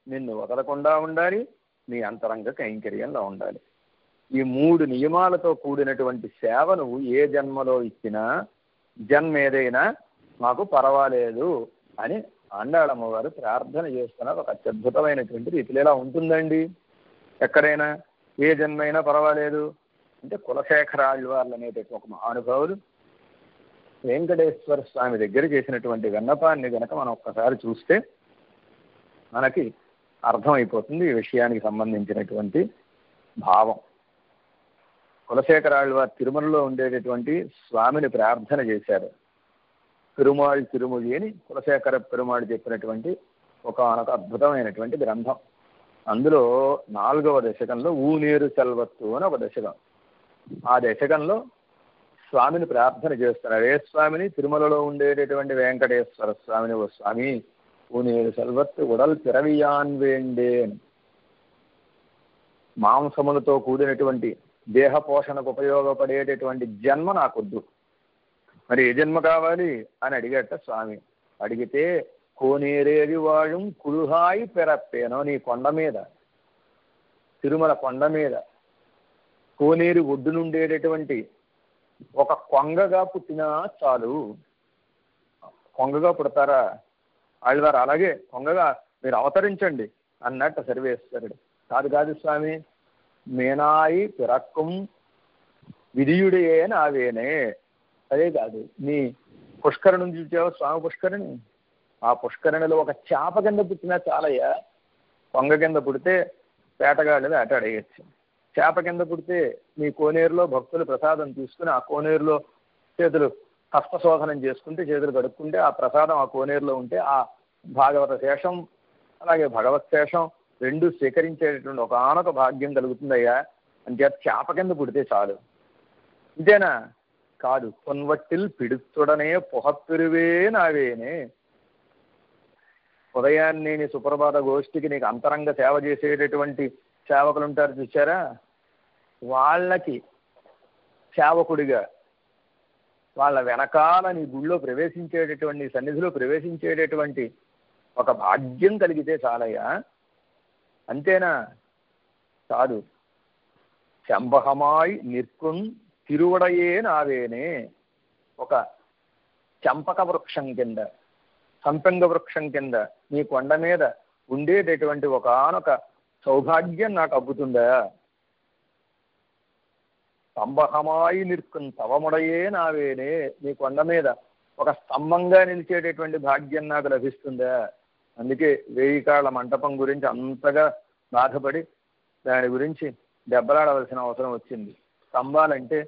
నిన్ను వదలకుండా ఉండాలి, నీ అంతరంగ కైంకర్యంలో ఉండాలి. ఈ 3 నియమాలతో కూడినటువంటి సేవ నువ్వు ఏ జన్మలో ఇచ్చినా, జన్మ ఏదైనా మాకు పర్వాలేదు అని ఆండాళమ్మ వారు ప్రార్థన చేస్తున్నారు. ఒక అత్యద్భుతమైనటువంటి రీతిలో ఇలా ఉంటుందండి. ఎక్కడైనా ఏ జన్మైనా పర్వాలేదు అంటే కులశేఖరాళ్వార్లు అనేటువంటి ఒక మహానుభావులు వెంకటేశ్వర స్వామి దగ్గర చేసినటువంటి విన్నపాన్ని గనక మనం ఒక్కసారి చూస్తే మనకి అర్థమైపోతుంది ఈ విషయానికి సంబంధించినటువంటి భావం. కులశేఖరాళ్వారు తిరుమలలో ఉండేటటువంటి స్వామిని ప్రార్థన చేశారు. పెరుమాళ్ తిరుమొഴി అని కులశేఖర పెరుమాళ్ చెప్పినటువంటి ఒక అద్భుతమైనటువంటి గ్రంథం. అందులో 4వ దశకంలో ఊనేరు సెల్వత్తు అని ఒక దశకం. ఆ దశకంలో స్వామిని ప్రార్థన చేస్తున్నారు. ఏ స్వామిని? తిరుమలలో ఉండేటటువంటి వెంకటేశ్వర స్వామిని. ఓ స్వామి, ఊనేరు సెల్వత్తు ఉడల్ పిరవియాన్ వేండే, మాంసములతో కూడినటువంటి దేహ పోషణకు ఉపయోగపడేటటువంటి జన్మ నాకొద్దు, మరి ఏ జన్మ కావాలి అని అడిగట స్వామి. అడిగితే కోనేరేది వాഴുం కుడుహాయి పెరప్పేనో, నీ కొండ మీద, తిరుమల కొండ మీద కోనేరు ఒడ్డునుండేటటువంటి ఒక కొంగగా పుట్టినా చాలు. కొంగగా పుడతారా ఆళ్ళవారు? అలాగే కొంగగా మీరు అవతరించండి అన్నట్టు సర్వేశ్వరుడు. కాదు కాదు స్వామి, మేనాయి పిరక్కం విధియుడే నావేనే. అదే కాదు, నీ పుష్కరణం చూసావు స్వామి, పుష్కరిణి. ఆ పుష్కరిణిలో ఒక చేప కింద పుట్టినా చాలయ్యా. కొంగ కింద పుడితే వేటగాళ్ళు వేట అడగచ్చు. చేప కింద పుడితే మీ కోనేరులో భక్తులు ప్రసాదం తీసుకుని ఆ కోనేరులో చేతులు హస్తశోధనం చేసుకుంటే, చేతులు కడుక్కుంటే ఆ ప్రసాదం ఆ కోనేరులో ఉంటే ఆ భాగవత శేషం అలాగే భగవత్ శేషం రెండు స్వీకరించేటటువంటి ఒకనొక భాగ్యం కలుగుతుందయ్యా. అంతే చేప కింద పుడితే చాలు. ఇంతేనా? కాదు, పొన్వట్టిల్ పిడుతుడనే పొహప్పెరువే నావేనే. ఉదయాన్నే నీ సుప్రభాత గోష్ఠికి నీకు అంతరంగ సేవ చేసేటటువంటి సేవకులు ఉంటారు చూసారా, వాళ్ళకి సేవకుడిగా వాళ్ళ వెనకాల నీ గుళ్ళో ప్రవేశించేటటువంటి, సన్నిధిలో ప్రవేశించేటటువంటి ఒక భాగ్యం కలిగితే చాలయ్యా. అంతేనా? కాదు, చెంబహమాయ్ నిర్కున్ తిరువడయే నావేనే. ఒక చంపక వృక్షం కింద, సంపెంగ వృక్షం కింద నీ కొండ మీద ఉండేటటువంటి ఒకనొక సౌభాగ్యం నాకు అబ్బుతుందా? స్తంభహమాయి నిర్కున్ తవముడయే నావేనే. నీ కొండ మీద ఒక స్తంభంగా నిలిచేటటువంటి భాగ్యం నాకు లభిస్తుందా? అందుకే 1000 కాళ్ళ మంటపం గురించి అంతగా బాధపడి దాని గురించి దెబ్బలాడవలసిన అవసరం వచ్చింది. స్తంభాలంటే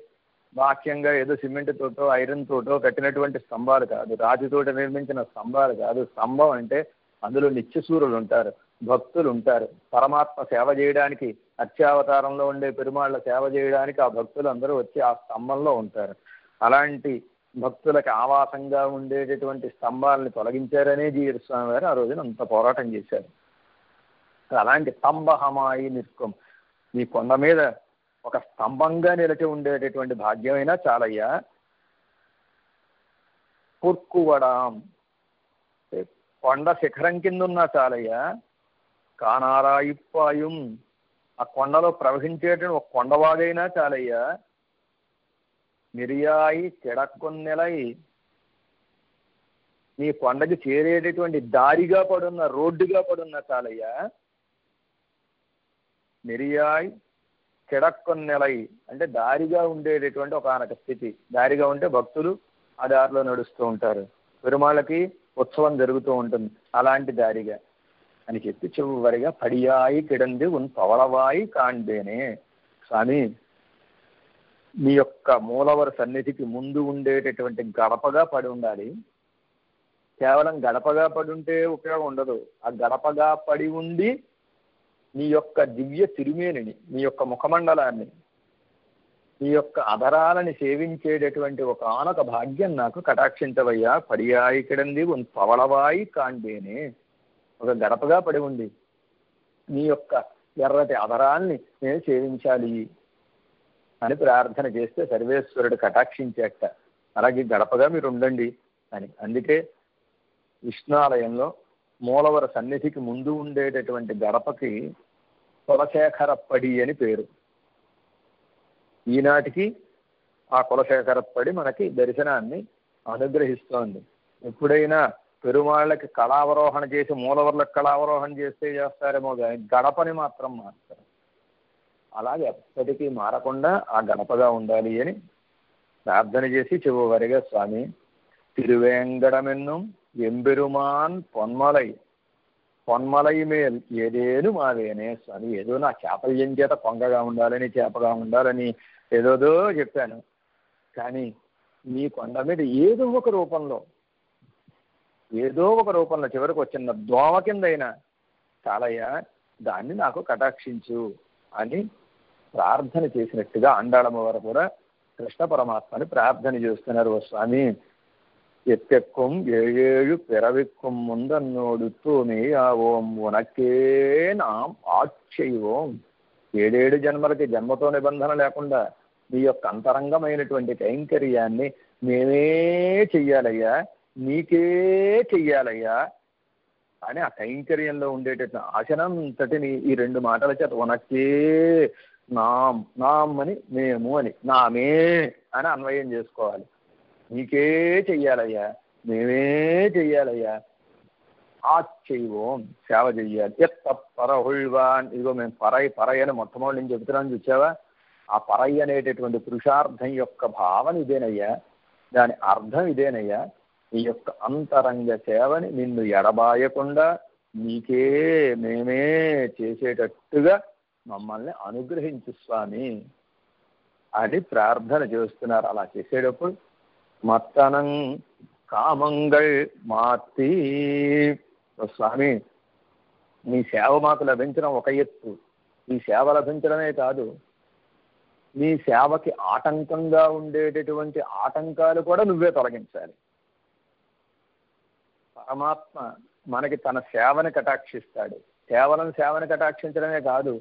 బాహ్యంగా ఏదో సిమెంట్ తోటో ఐరన్ తోటో కట్టినటువంటి స్తంభాలు కాదు, రాతితోట నిర్మించిన స్తంభాలు కాదు. స్తంభం అంటే అందులో నిత్యసూరులు ఉంటారు, భక్తులు ఉంటారు. పరమాత్మ సేవ చేయడానికి, అత్యావతారంలో ఉండే పెరుమాళ్ళ సేవ చేయడానికి ఆ భక్తులు అందరూ వచ్చి ఆ స్తంభంలో ఉంటారు. అలాంటి భక్తులకు ఆవాసంగా ఉండేటటువంటి స్తంభాలను తొలగించారనే జీవిత స్వామి వారు ఆ రోజున అంత పోరాటం చేశారు. అలాంటి స్తంభహమాయి నిర్కం, ఈ కొండ మీద ఒక స్తంభంగా నిలిచి ఉండేటటువంటి భాగ్యమైనా చాలయ్యా. పుర్కువడాం, కొండ శిఖరం కింద ఉన్నా చాలయ్యా. కానారాయిప్పాయం, ఆ కొండలో ప్రవహించేటువంటి ఒక కొండవాగైనా చాలయ్యా. మిరియాయి కిడకొన్నెలై, నీ కొండకి చేరేటటువంటి దారిగా పడున్న, రోడ్డుగా పడున్న చాలయ్యా. మిరియాయి కిడకొన్నెలై అంటే దారిగా ఉండేటటువంటి ఒకనొక స్థితి. దారిగా ఉంటే భక్తులు ఆ దారిలో నడుస్తూ ఉంటారు, పెరుమాళ్ళకి ఉత్సవం జరుగుతూ ఉంటుంది. అలాంటి దారిగా అని చెప్పి చివరిగా పడియాయి కిడంది ఉన్ పవళవాయి కాండేనే. స్వామి, నీ యొక్క మూలవర సన్నిధికి ముందు ఉండేటటువంటి గడపగా పడి ఉండాలి. కేవలం గడపగా పడి ఉంటే ఉపయోగం ఉండదు. ఆ గడపగా పడి ఉండి నీ యొక్క దివ్య తిరుమేనిని, నీ యొక్క ముఖమండలాన్ని, నీ యొక్క అధరాలని సేవించేటటువంటి ఒకనొక భాగ్యం నాకు కటాక్షించవయ్యా. పడియాయి కిడంది ఉన్ పవళవాయి కాండేనే. ఒక గడపగా పడి ఉండి నీ యొక్క ఎర్రటి అధరాల్ని నేను సేవించాలి అని ప్రార్థన చేస్తే సర్వేశ్వరుడు కటాక్షించేట. అలాగే గడపగా మీరు ఉండండి అని. అందుకే విష్ణాలయంలో మూలవర సన్నిధికి ముందు ఉండేటటువంటి గడపకి కులశేఖరప్పడి అని పేరు. ఈనాటికి ఆ కులశేఖరప్పడి మనకి దర్శనాన్ని అనుగ్రహిస్తోంది. ఎప్పుడైనా పెరుమాళ్ళకి కళావరోహణ చేసి మూలవర్లకు కళావరోహణ చేస్తే చేస్తారేమో కానీ గడపని మాత్రం మారుతారు. అలాగే ఎప్పటికీ మారకుండా ఆ గడపగా ఉండాలి అని ప్రార్థన చేసి చివరిగా స్వామి తిరువేంగడమెన్నుం ఎంబెరుమాన్ పొన్మలై పొన్మలై మేల్ ఏదేను మావేనే. స్వామి, ఏదో నా చేపల్యం చేత కొంగగా ఉండాలని, చేపగా ఉండాలని ఏదోదో చెప్పాను, కానీ నీ కొండ మీద ఏదో ఒక రూపంలో చివరికి వచ్చిన దోమ కిందైనా చాలయ్యా. దాన్ని నాకు కటాక్షించు అని ప్రార్థన చేసినట్టుగా ఆండాళమ్మ వారు కూడా కృష్ణ పరమాత్మని ప్రార్థన చేస్తున్నారు. ఓ స్వామి, ఎత్తెక్కుం ఏഴേഴു പിറവിക്കും ముందన్నోడు తూమి ఆ ఓం ఉనకే నాం ఆక్షయోం. 7 జన్మలకి జన్మతో నిబంధన లేకుండా నీ యొక్క అంతరంగమైనటువంటి కైంకర్యాన్ని మేమే చెయ్యాలయ్యా, నీకే చెయ్యాలయ్యా అని ఆ కైంకర్యంలో ఉండేటట్టు ఆశనంతటిని ఈ 2 మాటల చేత ఉనకే నాం, నాం అని మేము అని, నామే అని అన్వయం చేసుకోవాలి. నీకే చెయ్యాలయ్యా, మేమే చెయ్యాలయ్యా, ఆచ్చైవోం సేవ చెయ్యాలి. ఎత్త పరహుళ్వాన్, ఇదిగో మేము పరై అని మొట్టమొదటి నేను చెబుతున్నాను చూసావా, ఆ పరై అనేటటువంటి పురుషార్థం యొక్క భావన ఇదేనయ్యా, దాని అర్థం ఇదేనయ్యా. ఈ యొక్క అంతరంగ సేవని నిన్ను ఎడబాయకుండా నీకే మేమే చేసేటట్టుగా మమ్మల్ని అనుగ్రహించు స్వామి అని ప్రార్థన చేస్తున్నారు. అలా చేసేటప్పుడు మత్తనం కామంగళ్ మాతి, స్వామి నీ సేవ మాకు లభించడం ఒక ఎత్తు, నీ సేవ లభించడమే కాదు, నీ సేవకి ఆటంకంగా ఉండేటటువంటి ఆటంకాలు కూడా నువ్వే తొలగించాలి. పరమాత్మ మనకి తన సేవని కటాక్షిస్తాడు. కేవలం సేవని కటాక్షించడమే కాదు,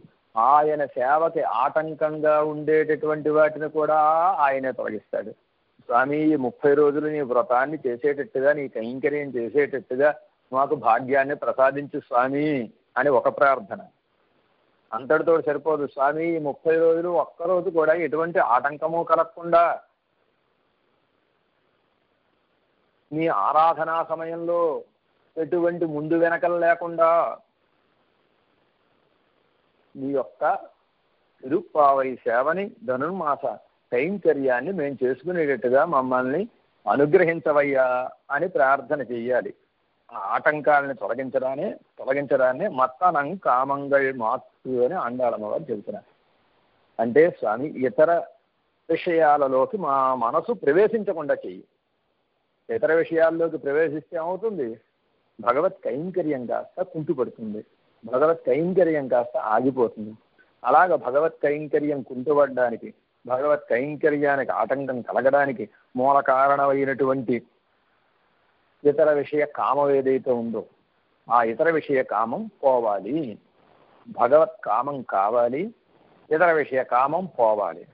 ఆయన సేవకి ఆటంకంగా ఉండేటటువంటి వాటిని కూడా ఆయనే తొలగిస్తాడు. స్వామి, ఈ 30 రోజులు నీ వ్రతాన్ని చేసేటట్టుగా, నీ కైంకర్యం చేసేటట్టుగా మాకు భాగ్యాన్ని ప్రసాదించు స్వామి అని ఒక ప్రార్థన. అంతటితో సరిపోదు. స్వామి, ఈ 30 రోజులు ఒక్కరోజు కూడా ఎటువంటి ఆటంకము కలగకుండా నీ ఆరాధనా సమయంలో ఎటువంటి ముందు వెనకలు లేకుండా నీ యొక్క తిరుప్పావై సేవని, ధనుర్మాస కైంకర్యాన్ని మేము చేసుకునేటట్టుగా మమ్మల్ని అనుగ్రహించవయ్యా అని ప్రార్థన చెయ్యాలి. ఆ ఆటంకాలని తొలగించడాన్ని మత్తనం కామంగళ్ మాతు అని ఆండాళమ్మ వారు చెబుతున్నారు. అంటే స్వామి, ఇతర విషయాలలోకి మా మనసు ప్రవేశించకుండా చెయ్యి. ఇతర విషయాల్లోకి ప్రవేశిస్తే ఏమవుతుంది? భగవత్ కైంకర్యం కాస్త కుంటుపడుతుంది, భగవత్ కైంకర్యం కాస్త ఆగిపోతుంది. అలాగ భగవత్ కైంకర్యం కుంటుపడడానికి, భగవత్ కైంకర్యానికి ఆటంకం కలగడానికి మూల కారణమైనటువంటి ఇతర విషయ కామం ఏదైతే ఉందో ఆ ఇతర విషయ కామం పోవాలి. భగవత్ కామం కావాలి, ఇతర విషయ కామం పోవాలి.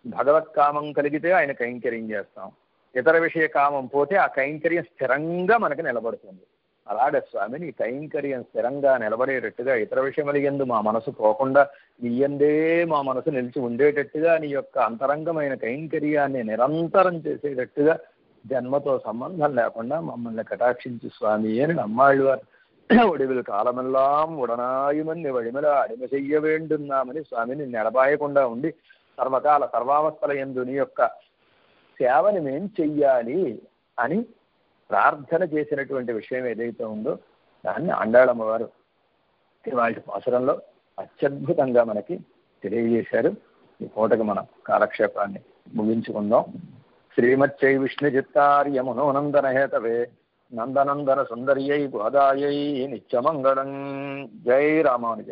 భగవత్ కామం కలిగితే ఆయన కైంకర్యం చేస్తాం, ఇతర విషయ కామం పోతే ఆ కైంకర్యం స్థిరంగా మనకి నిలబడుతుంది. అలాగే స్వామి, నీ కైంకర్యం స్థిరంగా నిలబడేటట్టుగా, ఇతర విషయముల యందు మా మనసు పోకుండా నీ యందే మా మనసు నిలిచి ఉండేటట్టుగా, నీ యొక్క అంతరంగమైన కైంకర్యాన్ని నిరంతరం చేసేటట్టుగా, జన్మతో సంబంధం లేకుండా మమ్మల్ని కటాక్షించు స్వామి అని నమ్మాళ్ళు వారు ఒడివిలు కాలమెల్లాం ఉడనాయుమని వడిమల అడిమ చెయ్య వేండున్నామని స్వామిని నెడబాయకుండా ఉండి సర్వకాల సర్వావస్థల యందు నీ యొక్క సేవని మేం చెయ్యాలి అని ప్రార్థన చేసినటువంటి విషయం ఏదైతే ఉందో దాన్ని ఆండాళమ్మ వారు ఇవాళ పాసురంలో అత్యద్భుతంగా మనకి తెలియజేశారు. ఈ పూటకి మన కాలక్షేపాన్ని ముగించుకుందాం. శ్రీమచ్చై విష్ణు చిత్తార్య మనోనందన హేతవే నందనందన సుందర్యై గోదాయై నిత్యమంగళం. జై రామానుజ.